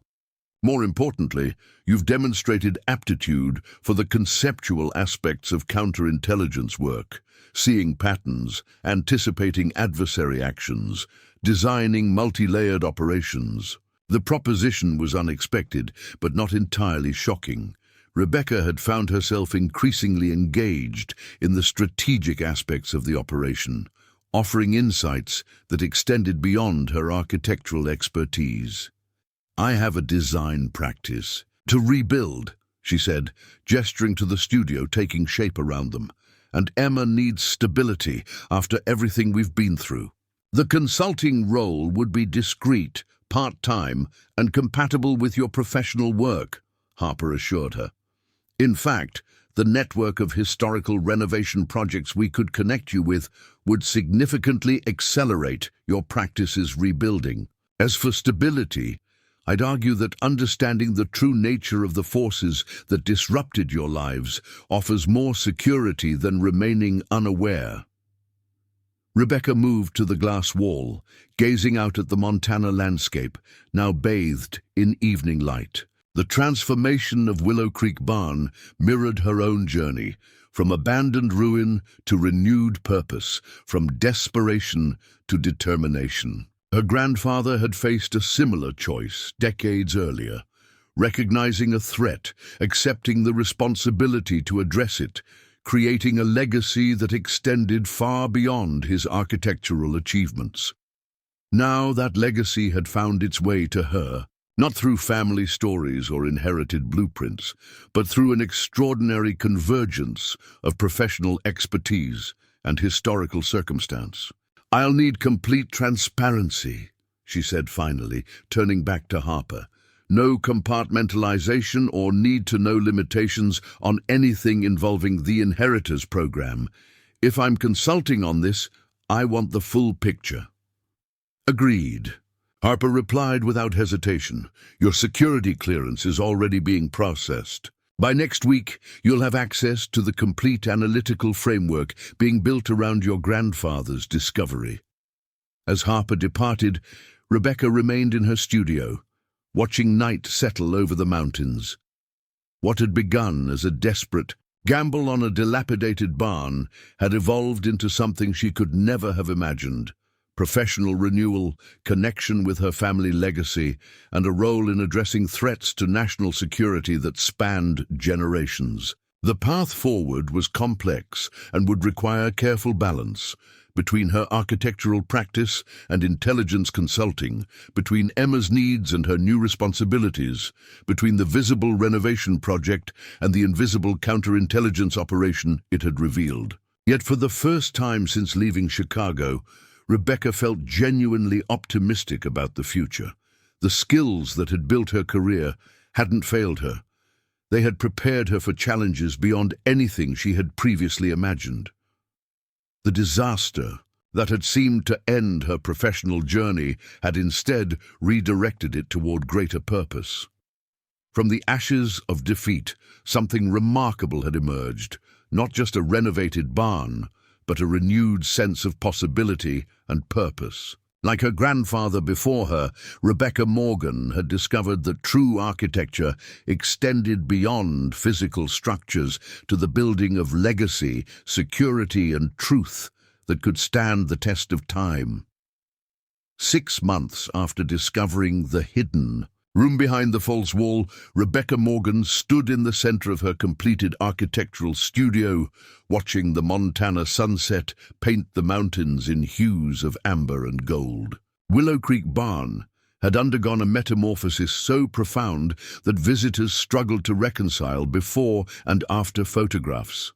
More importantly, you've demonstrated aptitude for the conceptual aspects of counterintelligence work, seeing patterns, anticipating adversary actions, designing multi-layered operations. The proposition was unexpected, but not entirely shocking. Rebecca had found herself increasingly engaged in the strategic aspects of the operation, offering insights that extended beyond her architectural expertise. I have a design practice. To rebuild, she said, gesturing to the studio taking shape around them. And Emma needs stability after everything we've been through. The consulting role would be discreet, part-time, and compatible with your professional work, Harper assured her. In fact, the network of historical renovation projects we could connect you with would significantly accelerate your practice's rebuilding. As for stability, I'd argue that understanding the true nature of the forces that disrupted your lives offers more security than remaining unaware. Rebecca moved to the glass wall, gazing out at the Montana landscape, now bathed in evening light. The transformation of Willow Creek Barn mirrored her own journey, from abandoned ruin to renewed purpose, from desperation to determination. Her grandfather had faced a similar choice decades earlier, recognizing a threat, accepting the responsibility to address it, creating a legacy that extended far beyond his architectural achievements. Now that legacy had found its way to her, not through family stories or inherited blueprints, but through an extraordinary convergence of professional expertise and historical circumstance. I'll need complete transparency, she said finally, turning back to Harper. No compartmentalization or need-to-know limitations on anything involving the Inheritors program. If I'm consulting on this, I want the full picture. Agreed. Harper replied without hesitation. Your security clearance is already being processed. By next week, you'll have access to the complete analytical framework being built around your grandfather's discovery. As Harper departed, Rebecca remained in her studio, watching night settle over the mountains. What had begun as a desperate gamble on a dilapidated barn had evolved into something she could never have imagined. Professional renewal, connection with her family legacy, and a role in addressing threats to national security that spanned generations. The path forward was complex and would require careful balance between her architectural practice and intelligence consulting, between Emma's needs and her new responsibilities, between the visible renovation project and the invisible counterintelligence operation it had revealed. Yet for the first time since leaving Chicago, Rebecca felt genuinely optimistic about the future. The skills that had built her career hadn't failed her. They had prepared her for challenges beyond anything she had previously imagined. The disaster that had seemed to end her professional journey had instead redirected it toward greater purpose. From the ashes of defeat, something remarkable had emerged, not just a renovated barn, but a renewed sense of possibility and purpose. Like her grandfather before her, Rebecca Morgan had discovered that true architecture extended beyond physical structures to the building of legacy, security, and truth that could stand the test of time. 6 months after discovering the hidden room behind the false wall, Rebecca Morgan stood in the center of her completed architectural studio, watching the Montana sunset paint the mountains in hues of amber and gold. Willow Creek Barn had undergone a metamorphosis so profound that visitors struggled to reconcile before and after photographs.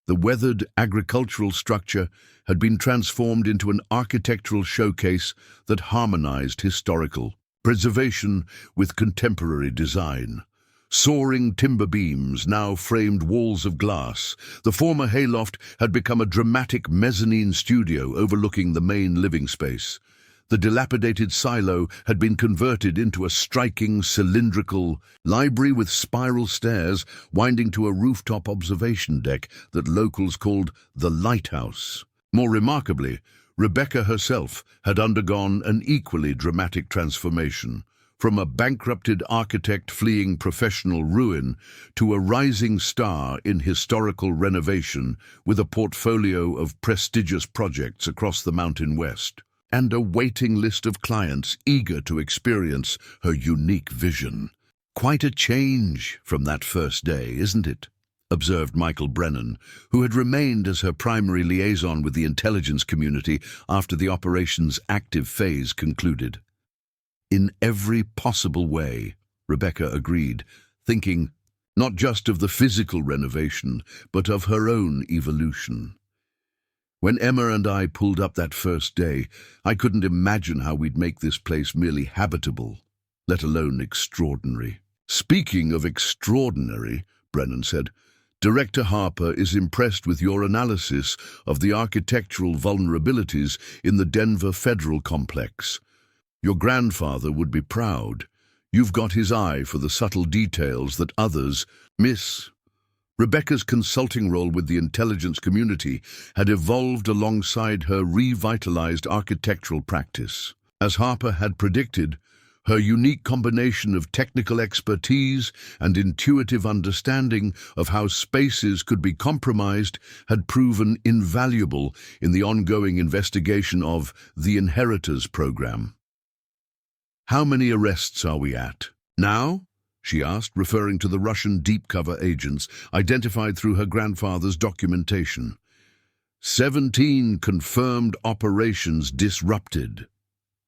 The weathered agricultural structure had been transformed into an architectural showcase that harmonized historical preservation with contemporary design. Soaring timber beams now framed walls of glass. The former hayloft had become a dramatic mezzanine studio overlooking the main living space. The dilapidated silo had been converted into a striking cylindrical library with spiral stairs winding to a rooftop observation deck that locals called the Lighthouse. More remarkably, Rebecca herself had undergone an equally dramatic transformation, from a bankrupted architect fleeing professional ruin to a rising star in historical renovation with a portfolio of prestigious projects across the Mountain West, and a waiting list of clients eager to experience her unique vision. Quite a change from that first day, isn't it? Observed Michael Brennan, who had remained as her primary liaison with the intelligence community after the operation's active phase concluded. In every possible way, Rebecca agreed, thinking not just of the physical renovation, but of her own evolution. When Emma and I pulled up that first day, I couldn't imagine how we'd make this place merely habitable, let alone extraordinary. Speaking of extraordinary, Brennan said, Director Harper is impressed with your analysis of the architectural vulnerabilities in the Denver Federal Complex. Your grandfather would be proud. You've got his eye for the subtle details that others miss. Rebecca's consulting role with the intelligence community had evolved alongside her revitalized architectural practice. As Harper had predicted, her unique combination of technical expertise and intuitive understanding of how spaces could be compromised had proven invaluable in the ongoing investigation of the Inheritors program. "How many arrests are we at now?" she asked, referring to the Russian deep-cover agents identified through her grandfather's documentation. 17 confirmed operations disrupted,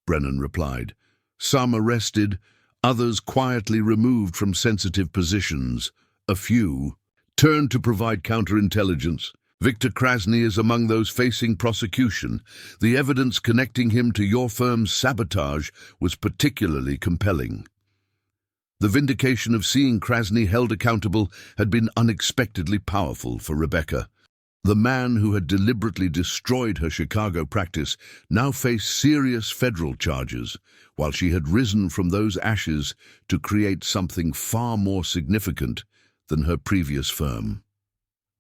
Brennan replied. Some arrested, others quietly removed from sensitive positions. A few turned to provide counterintelligence. Victor Krasny is among those facing prosecution. The evidence connecting him to your firm's sabotage was particularly compelling. The vindication of seeing Krasny held accountable had been unexpectedly powerful for Rebecca. The man who had deliberately destroyed her Chicago practice now faced serious federal charges, while she had risen from those ashes to create something far more significant than her previous firm.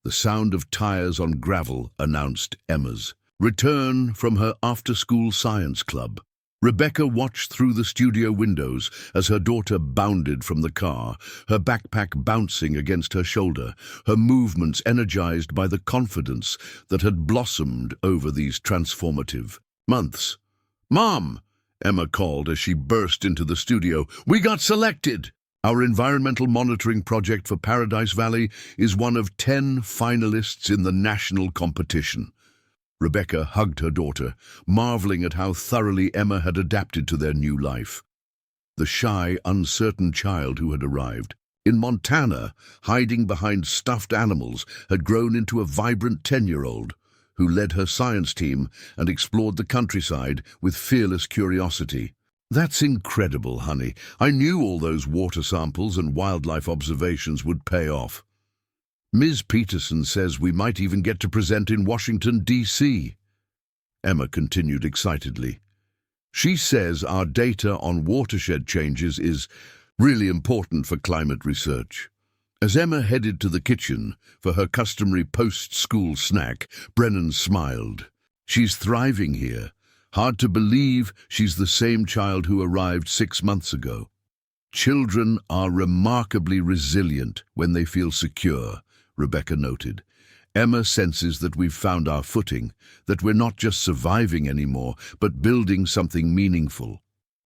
The sound of tires on gravel announced Emma's return from her after-school science club. Rebecca watched through the studio windows as her daughter bounded from the car, her backpack bouncing against her shoulder, her movements energized by the confidence that had blossomed over these transformative months. "Mom!" Emma called as she burst into the studio. "We got selected! Our environmental monitoring project for Paradise Valley is one of 10 finalists in the national competition." Rebecca hugged her daughter, marveling at how thoroughly Emma had adapted to their new life. The shy, uncertain child who had arrived in Montana, hiding behind stuffed animals, had grown into a vibrant 10-year-old who led her science team and explored the countryside with fearless curiosity. "That's incredible, honey. I knew all those water samples and wildlife observations would pay off. Ms. Peterson says we might even get to present in Washington, D.C. Emma continued excitedly. "She says our data on watershed changes is really important for climate research." As Emma headed to the kitchen for her customary post-school snack, Brennan smiled. "She's thriving here. Hard to believe she's the same child who arrived 6 months ago. Children are remarkably resilient when they feel secure, Rebecca noted. Emma senses that we've found our footing, that we're not just surviving anymore, but building something meaningful.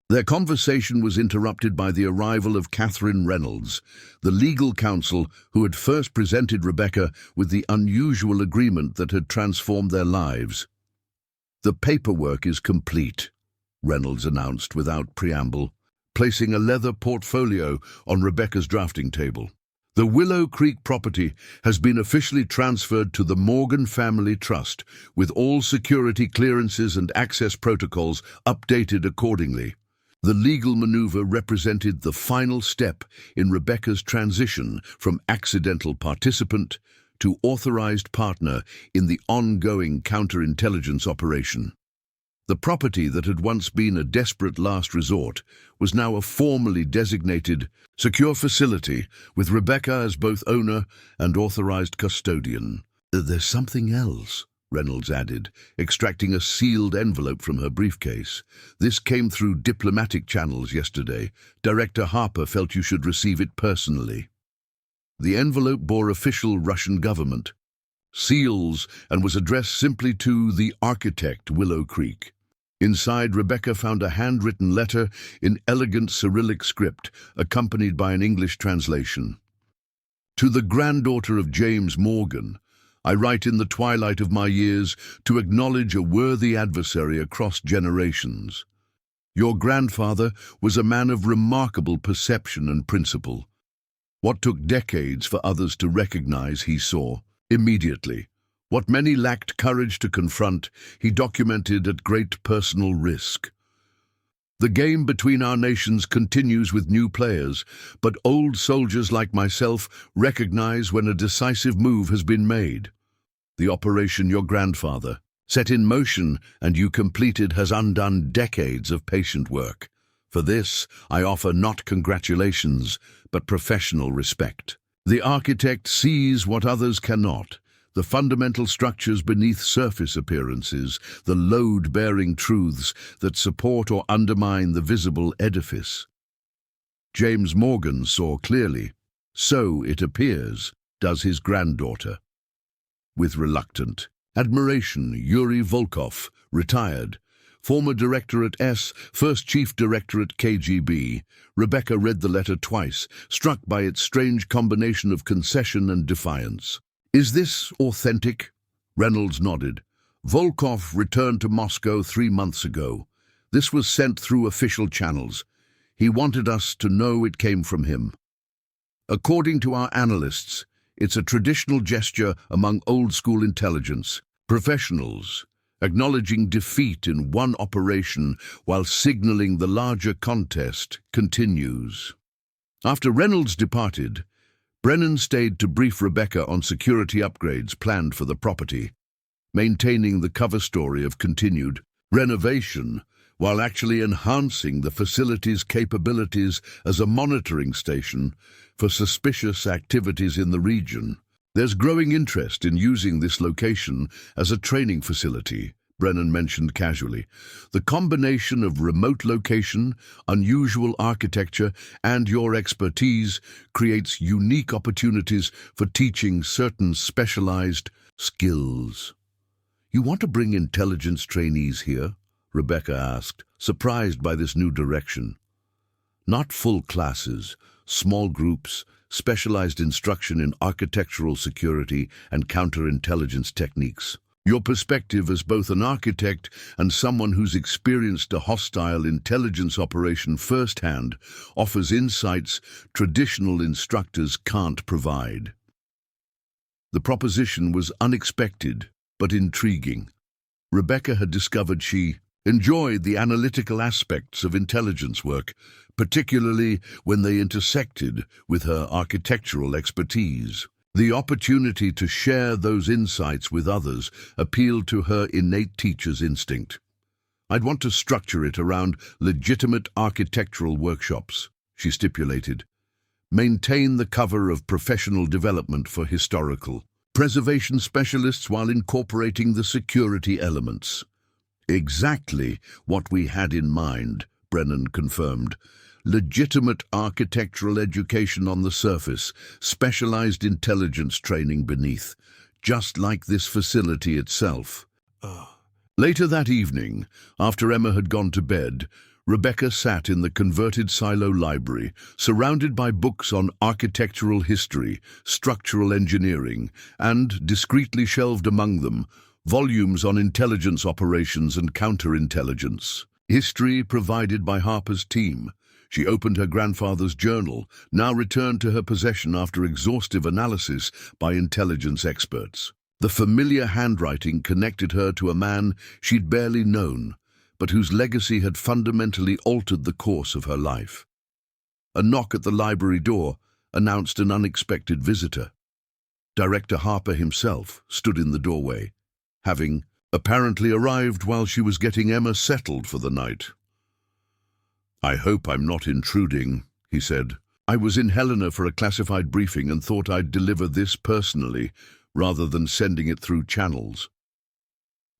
Their conversation was interrupted by the arrival of Catherine Reynolds, the legal counsel who had first presented Rebecca with the unusual agreement that had transformed their lives. "The paperwork is complete," Reynolds announced without preamble, placing a leather portfolio on Rebecca's drafting table. "The Willow Creek property has been officially transferred to the Morgan Family Trust, with all security clearances and access protocols updated accordingly." The legal maneuver represented the final step in Rebecca's transition from accidental participant to authorized partner in the ongoing counterintelligence operation. The property that had once been a desperate last resort was now a formally designated secure facility with Rebecca as both owner and authorized custodian. "There's something else," Reynolds added, extracting a sealed envelope from her briefcase. "This came through diplomatic channels yesterday. Director Harper felt you should receive it personally." The envelope bore official Russian government seals and was addressed simply to the architect, Willow Creek. Inside, Rebecca found a handwritten letter in elegant Cyrillic script, accompanied by an English translation. "To the granddaughter of James Morgan, I write in the twilight of my years to acknowledge a worthy adversary across generations. Your grandfather was a man of remarkable perception and principle. What took decades for others to recognize, he saw immediately. What many lacked courage to confront, he documented at great personal risk. The game between our nations continues with new players, but old soldiers like myself recognize when a decisive move has been made. The operation your grandfather set in motion and you completed has undone decades of patient work. For this, I offer not congratulations, but professional respect. The architect sees what others cannot, the fundamental structures beneath surface appearances, the load-bearing truths that support or undermine the visible edifice. James Morgan saw clearly. So, it appears, does his granddaughter. With reluctant admiration, Yuri Volkov, retired, former director at S, first chief director at KGB, Rebecca read the letter twice, struck by its strange combination of concession and defiance. "Is this authentic?" Reynolds nodded. "Volkov returned to Moscow 3 months ago. This was sent through official channels. He wanted us to know it came from him. According to our analysts, it's a traditional gesture among old-school intelligence professionals, acknowledging defeat in one operation while signaling the larger contest continues." After Reynolds departed, Brennan stayed to brief Rebecca on security upgrades planned for the property, maintaining the cover story of continued renovation while actually enhancing the facility's capabilities as a monitoring station for suspicious activities in the region. "There's growing interest in using this location as a training facility," Brennan mentioned casually. "The combination of remote location, unusual architecture, and your expertise creates unique opportunities for teaching certain specialized skills." "You want to bring intelligence trainees here?" Rebecca asked, surprised by this new direction. "Not full classes, small groups, specialized instruction in architectural security and counterintelligence techniques. Your perspective as both an architect and someone who's experienced a hostile intelligence operation firsthand offers insights traditional instructors can't provide." The proposition was unexpected but intriguing. Rebecca had discovered she enjoyed the analytical aspects of intelligence work, particularly when they intersected with her architectural expertise. The opportunity to share those insights with others appealed to her innate teacher's instinct. "I'd want to structure it around legitimate architectural workshops," she stipulated. "Maintain the cover of professional development for historical preservation specialists while incorporating the security elements. Exactly what we had in mind, Brennan confirmed. Legitimate architectural education on the surface, specialized intelligence training beneath, just like this facility itself. Later that evening, after Emma had gone to bed, Rebecca sat in the converted silo library, surrounded by books on architectural history, structural engineering, and, discreetly shelved among them, volumes on intelligence operations and counterintelligence. History provided by Harper's team. She opened her grandfather's journal, now returned to her possession after exhaustive analysis by intelligence experts. The familiar handwriting connected her to a man she'd barely known, but whose legacy had fundamentally altered the course of her life. A knock at the library door announced an unexpected visitor. Director Harper himself stood in the doorway, having apparently arrived while she was getting Emma settled for the night. "I hope I'm not intruding," he said. "I was in Helena for a classified briefing and thought I'd deliver this personally, rather than sending it through channels."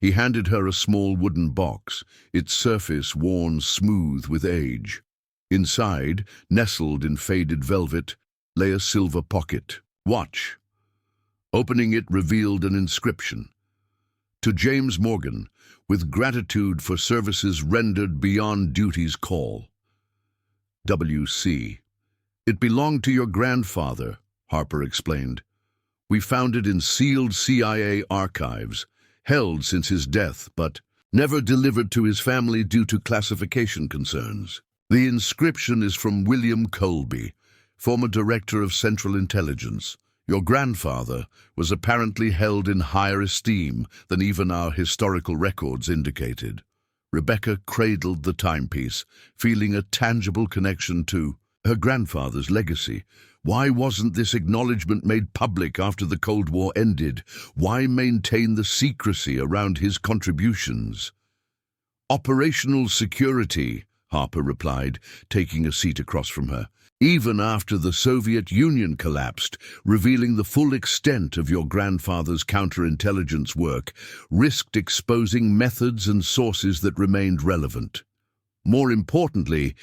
He handed her a small wooden box, its surface worn smooth with age. Inside, nestled in faded velvet, lay a silver pocket watch. Opening it revealed an inscription. "To James Morgan, with gratitude for services rendered beyond duty's call. W.C." "It belonged to your grandfather," Harper explained. "We found it in sealed CIA archives, held since his death, but never delivered to his family due to classification concerns. The inscription is from William Colby, former director of Central Intelligence. Your grandfather was apparently held in higher esteem than even our historical records indicated." Rebecca cradled the timepiece, feeling a tangible connection to her grandfather's legacy. Why wasn't this acknowledgement made public after the Cold War ended? Why maintain the secrecy around his contributions? "Operational security," Harper replied, taking a seat across from her. "Even after the Soviet Union collapsed, revealing the full extent of your grandfather's counterintelligence work risked exposing methods and sources that remained relevant. More importantly,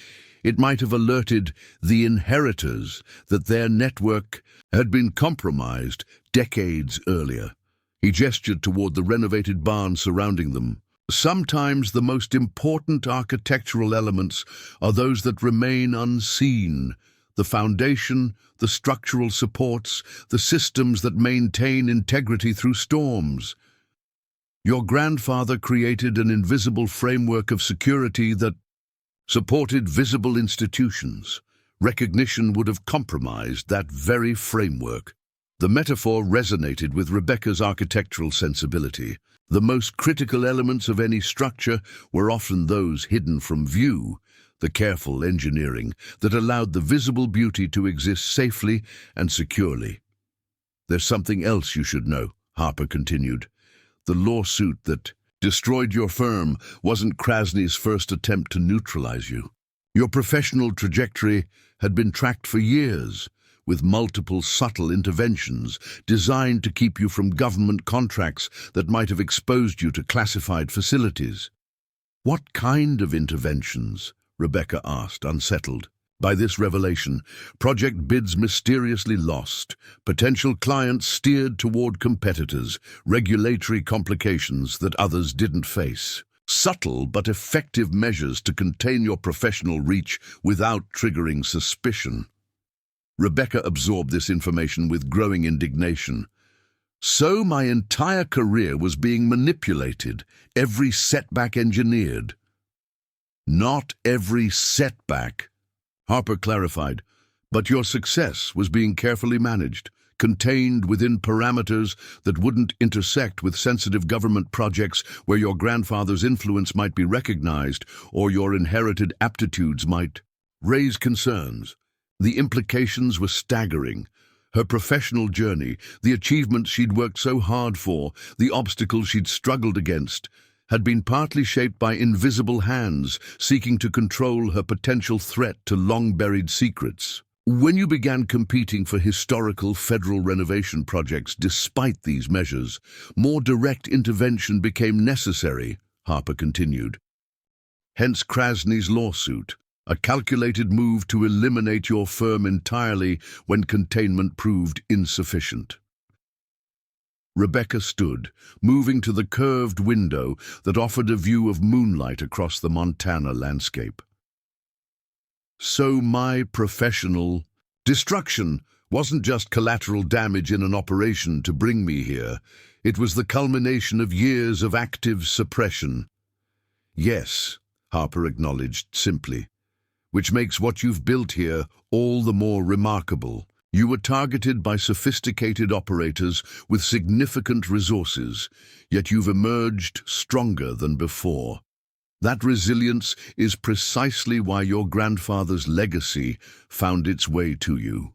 it might have alerted the inheritors that their network had been compromised decades earlier." He gestured toward the renovated barn surrounding them. "Sometimes the most important architectural elements are those that remain unseen. The foundation, the structural supports, the systems that maintain integrity through storms. Your grandfather created an invisible framework of security that supported visible institutions. Recognition would have compromised that very framework." The metaphor resonated with Rebecca's architectural sensibility. The most critical elements of any structure were often those hidden from view, the careful engineering that allowed the visible beauty to exist safely and securely. "There's something else you should know," Harper continued. "The lawsuit that destroyed your firm wasn't Krasny's first attempt to neutralize you. Your professional trajectory had been tracked for years, with multiple subtle interventions designed to keep you from government contracts that might have exposed you to classified facilities." "What kind of interventions?" Rebecca asked, unsettled. By this revelation, project bids mysteriously lost, potential clients steered toward competitors, regulatory complications that others didn't face. Subtle but effective measures to contain your professional reach without triggering suspicion. Rebecca absorbed this information with growing indignation. "So my entire career was being manipulated, every setback engineered." "Not every setback," Harper clarified, "but your success was being carefully managed, contained within parameters that wouldn't intersect with sensitive government projects where your grandfather's influence might be recognized or your inherited aptitudes might raise concerns." The implications were staggering. Her professional journey, the achievements she'd worked so hard for, the obstacles she'd struggled against, had been partly shaped by invisible hands seeking to control her potential threat to long-buried secrets. When you began competing for historical federal renovation projects despite these measures, more direct intervention became necessary, Harper continued. Hence Krasny's lawsuit, a calculated move to eliminate your firm entirely when containment proved insufficient. Rebecca stood, moving to the curved window that offered a view of moonlight across the Montana landscape. So my professional destruction wasn't just collateral damage in an operation to bring me here. It was the culmination of years of active suppression. Yes, Harper acknowledged simply, which makes what you've built here all the more remarkable. You were targeted by sophisticated operators with significant resources, yet you've emerged stronger than before. That resilience is precisely why your grandfather's legacy found its way to you.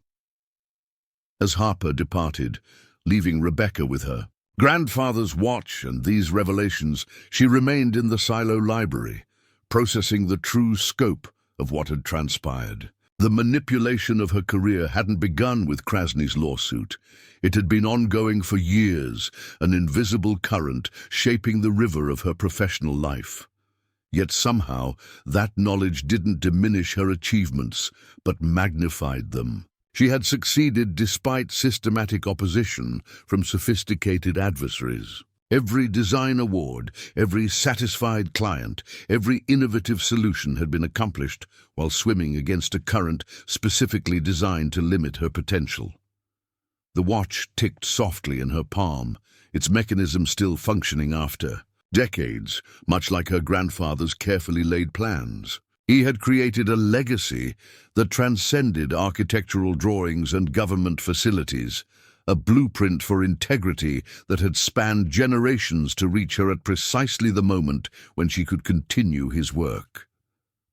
As Harper departed, leaving Rebecca with her grandfather's watch and these revelations, she remained in the silo library, processing the true scope of what had transpired. The manipulation of her career hadn't begun with Krasny's lawsuit. It had been ongoing for years, an invisible current shaping the river of her professional life. Yet somehow, that knowledge didn't diminish her achievements, but magnified them. She had succeeded despite systematic opposition from sophisticated adversaries. Every design award, every satisfied client, every innovative solution had been accomplished while swimming against a current specifically designed to limit her potential. The watch ticked softly in her palm, its mechanism still functioning after decades, much like her grandfather's carefully laid plans. He had created a legacy that transcended architectural drawings and government facilities, a blueprint for integrity that had spanned generations to reach her at precisely the moment when she could continue his work.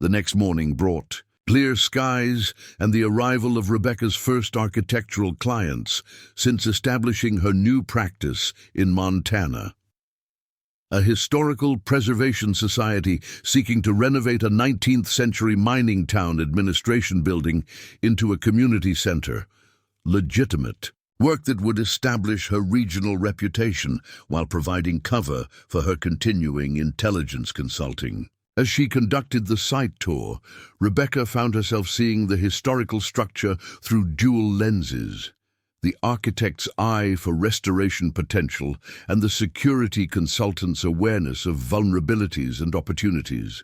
The next morning brought clear skies and the arrival of Rebecca's first architectural clients since establishing her new practice in Montana. A historical preservation society seeking to renovate a 19th-century mining town administration building into a community center. Legitimate work that would establish her regional reputation while providing cover for her continuing intelligence consulting. As she conducted the site tour, Rebecca found herself seeing the historical structure through dual lenses: the architect's eye for restoration potential and the security consultant's awareness of vulnerabilities and opportunities.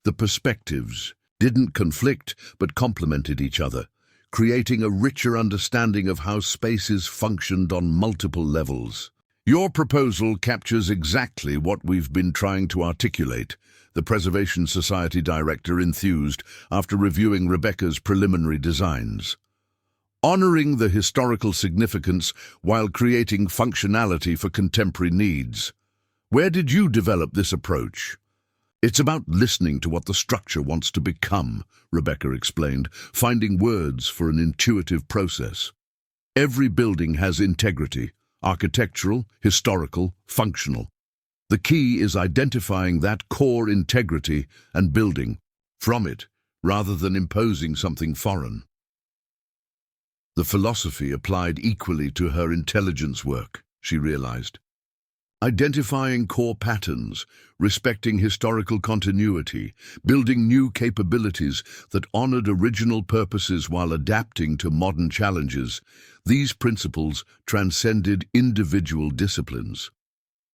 The perspectives didn't conflict but complemented each other, creating a richer understanding of how spaces functioned on multiple levels. Your proposal captures exactly what we've been trying to articulate, the Preservation Society director enthused after reviewing Rebecca's preliminary designs. Honoring the historical significance while creating functionality for contemporary needs. Where did you develop this approach? It's about listening to what the structure wants to become, Rebecca explained, finding words for an intuitive process. Every building has integrity, architectural, historical, functional. The key is identifying that core integrity and building from it, rather than imposing something foreign. The philosophy applied equally to her intelligence work, she realized. Identifying core patterns, respecting historical continuity, building new capabilities that honored original purposes while adapting to modern challenges, these principles transcended individual disciplines.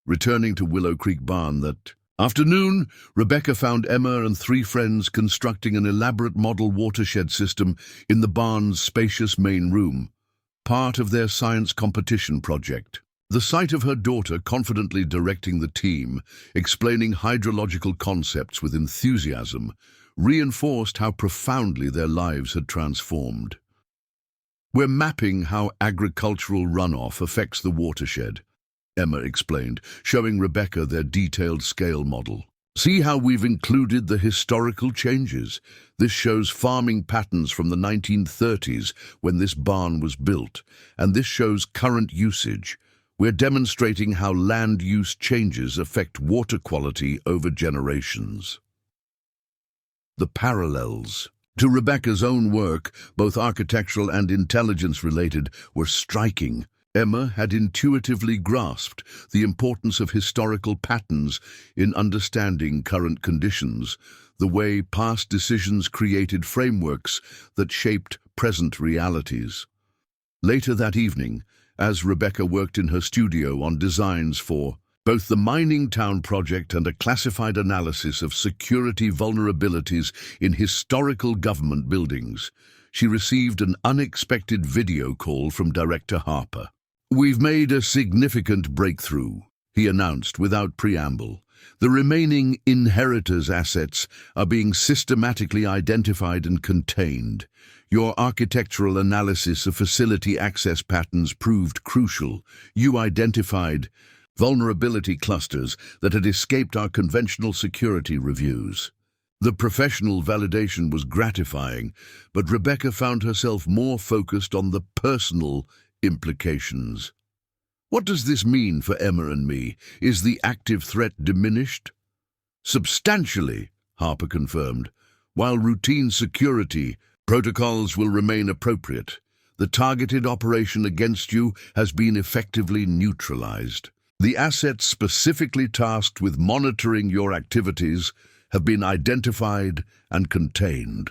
Returning to Willow Creek Barn that afternoon, Rebecca found Emma and 3 friends constructing an elaborate model watershed system in the barn's spacious main room, part of their science competition project. The sight of her daughter confidently directing the team, explaining hydrological concepts with enthusiasm, reinforced how profoundly their lives had transformed. We're mapping how agricultural runoff affects the watershed, Emma explained, showing Rebecca their detailed scale model. See how we've included the historical changes. This shows farming patterns from the 1930s when this barn was built, and this shows current usage. We're demonstrating how land use changes affect water quality over generations. The parallels to Rebecca's own work, both architectural and intelligence-related, were striking. Emma had intuitively grasped the importance of historical patterns in understanding current conditions, the way past decisions created frameworks that shaped present realities. Later that evening, as Rebecca worked in her studio on designs for both the mining town project and a classified analysis of security vulnerabilities in historical government buildings, she received an unexpected video call from Director Harper. "We've made a significant breakthrough," he announced without preamble. "The remaining inheritors' assets are being systematically identified and contained. Your architectural analysis of facility access patterns proved crucial. You identified vulnerability clusters that had escaped our conventional security reviews." The professional validation was gratifying, but Rebecca found herself more focused on the personal implications. "What does this mean for Emma and me? Is the active threat diminished?" "Substantially," Harper confirmed. "While routine security protocols will remain appropriate, the targeted operation against you has been effectively neutralized. The assets specifically tasked with monitoring your activities have been identified and contained."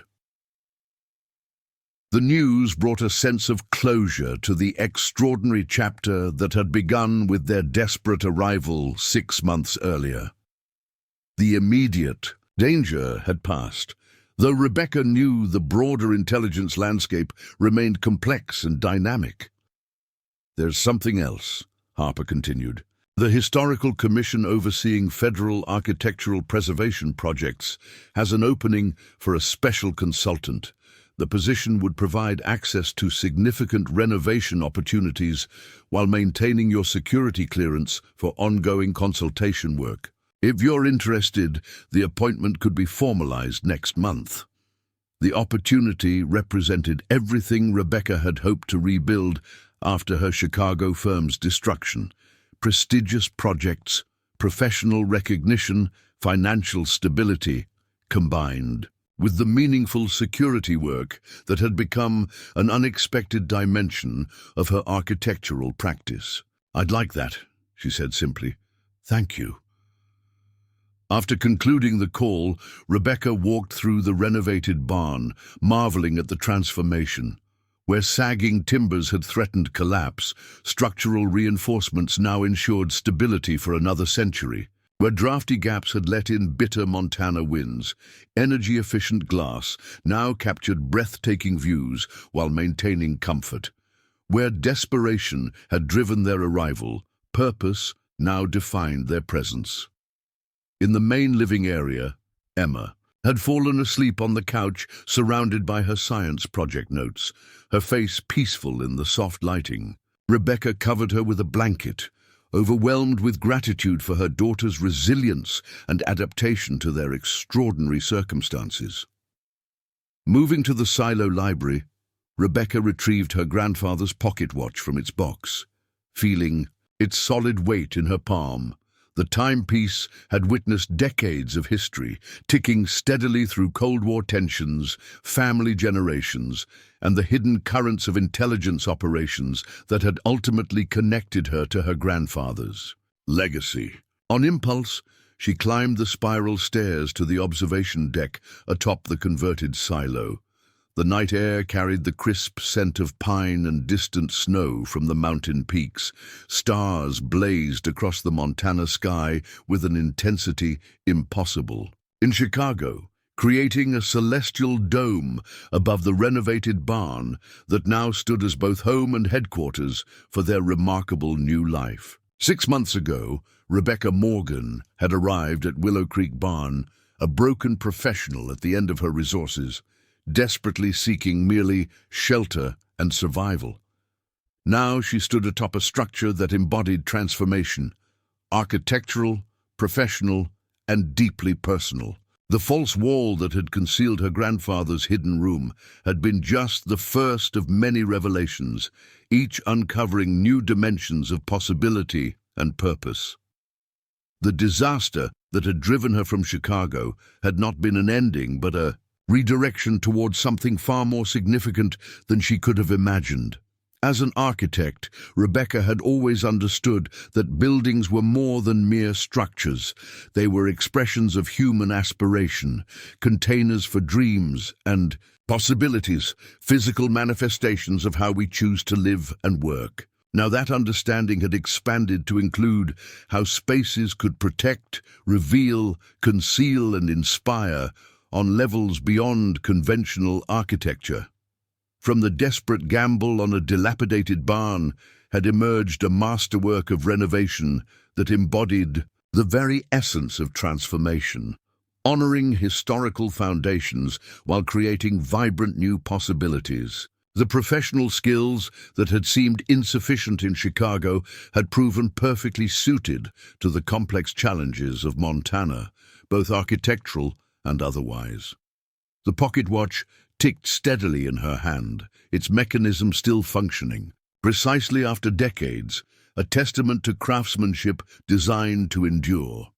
The news brought a sense of closure to the extraordinary chapter that had begun with their desperate arrival 6 months earlier. The immediate danger had passed, though Rebecca knew the broader intelligence landscape remained complex and dynamic. "There's something else," Harper continued. "The Historical Commission overseeing federal architectural preservation projects has an opening for a special consultant. The position would provide access to significant renovation opportunities while maintaining your security clearance for ongoing consultation work. If you're interested, the appointment could be formalized next month." The opportunity represented everything Rebecca had hoped to rebuild after her Chicago firm's destruction: prestigious projects, professional recognition, financial stability, combined with the meaningful security work that had become an unexpected dimension of her architectural practice. "I'd like that," she said simply. "Thank you." After concluding the call, Rebecca walked through the renovated barn, marveling at the transformation. Where sagging timbers had threatened collapse, structural reinforcements now ensured stability for another century. Where drafty gaps had let in bitter Montana winds, energy-efficient glass now captured breathtaking views while maintaining comfort. Where desperation had driven their arrival, purpose now defined their presence. In the main living area, Emma had fallen asleep on the couch, surrounded by her science project notes, her face peaceful in the soft lighting. Rebecca covered her with a blanket, overwhelmed with gratitude for her daughter's resilience and adaptation to their extraordinary circumstances. Moving to the silo library, Rebecca retrieved her grandfather's pocket watch from its box. Feeling its solid weight in her palm, the timepiece had witnessed decades of history, ticking steadily through Cold War tensions, family generations, and the hidden currents of intelligence operations that had ultimately connected her to her grandfather's legacy. On impulse, she climbed the spiral stairs to the observation deck atop the converted silo. The night air carried the crisp scent of pine and distant snow from the mountain peaks. Stars blazed across the Montana sky with an intensity impossible in Chicago, creating a celestial dome above the renovated barn that now stood as both home and headquarters for their remarkable new life. 6 months ago, Rebecca Morgan had arrived at Willow Creek Barn, a broken professional at the end of her resources, desperately seeking merely shelter and survival. Now she stood atop a structure that embodied transformation, architectural, professional, and deeply personal. The false wall that had concealed her grandfather's hidden room had been just the first of many revelations, each uncovering new dimensions of possibility and purpose. The disaster that had driven her from Chicago had not been an ending, but a redirection towards something far more significant than she could have imagined. As an architect, Rebecca had always understood that buildings were more than mere structures. They were expressions of human aspiration, containers for dreams and possibilities, physical manifestations of how we choose to live and work. Now that understanding had expanded to include how spaces could protect, reveal, conceal, and inspire on levels beyond conventional architecture. From the desperate gamble on a dilapidated barn had emerged a masterwork of renovation that embodied the very essence of transformation, honoring historical foundations while creating vibrant new possibilities. The professional skills that had seemed insufficient in Chicago had proven perfectly suited to the complex challenges of Montana, both architectural and otherwise. The pocket watch ticked steadily in her hand, its mechanism still functioning, precisely after decades, a testament to craftsmanship designed to endure.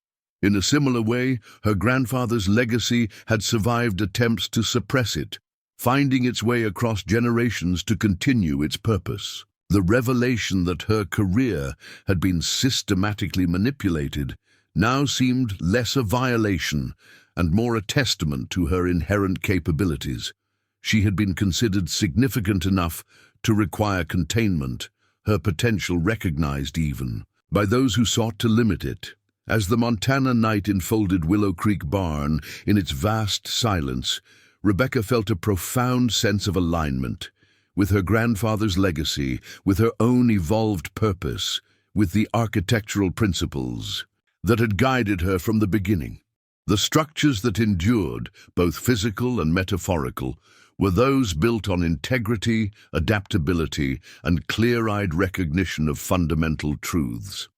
In a similar way, her grandfather's legacy had survived attempts to suppress it, finding its way across generations to continue its purpose. The revelation that her career had been systematically manipulated now seemed less a violation and more a testament to her inherent capabilities. She had been considered significant enough to require containment, her potential recognized even by those who sought to limit it. As the Montana night enfolded Willow Creek Barn in its vast silence, Rebecca felt a profound sense of alignment with her grandfather's legacy, with her own evolved purpose, with the architectural principles that had guided her from the beginning. The structures that endured, both physical and metaphorical, were those built on integrity, adaptability, and clear-eyed recognition of fundamental truths.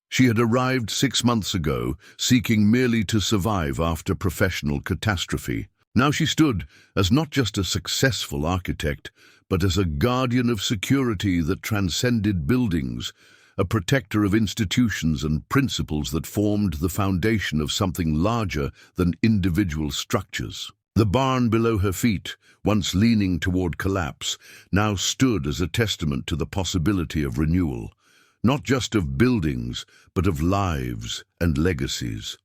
She had arrived 6 months ago, seeking merely to survive after professional catastrophe. Now she stood as not just a successful architect, but as a guardian of security that transcended buildings, a protector of institutions and principles that formed the foundation of something larger than individual structures. The barn below her feet, once leaning toward collapse, now stood as a testament to the possibility of renewal, not just of buildings, but of lives and legacies.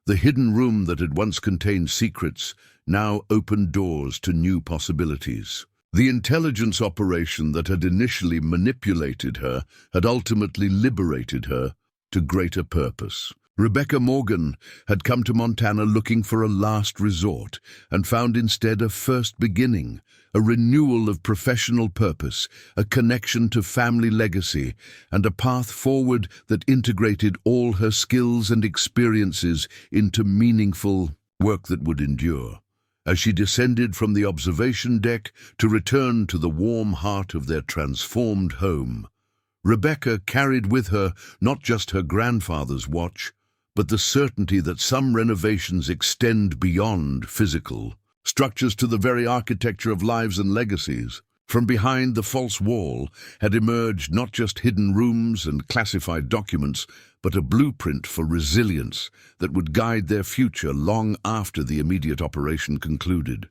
The hidden room that had once contained secrets now opened doors to new possibilities. The intelligence operation that had initially manipulated her had ultimately liberated her to greater purpose. Rebecca Morgan had come to Montana looking for a last resort and found instead a first beginning, a renewal of professional purpose, a connection to family legacy, and a path forward that integrated all her skills and experiences into meaningful work that would endure. As she descended from the observation deck to return to the warm heart of their transformed home, Rebecca carried with her not just her grandfather's watch, but the certainty that some renovations extend beyond physical structures to the very architecture of lives and legacies. From behind the false wall had emerged not just hidden rooms and classified documents, but a blueprint for resilience that would guide their future long after the immediate operation concluded.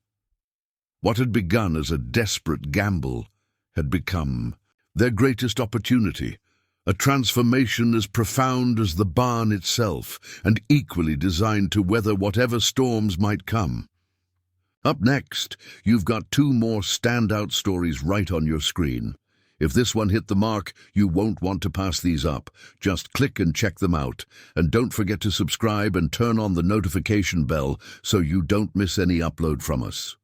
What had begun as a desperate gamble had become their greatest opportunity, a transformation as profound as the barn itself and equally designed to weather whatever storms might come. Up next, you've got 2 more standout stories right on your screen. If this one hit the mark, you won't want to pass these up. Just click and check them out. And don't forget to subscribe and turn on the notification bell so you don't miss any upload from us.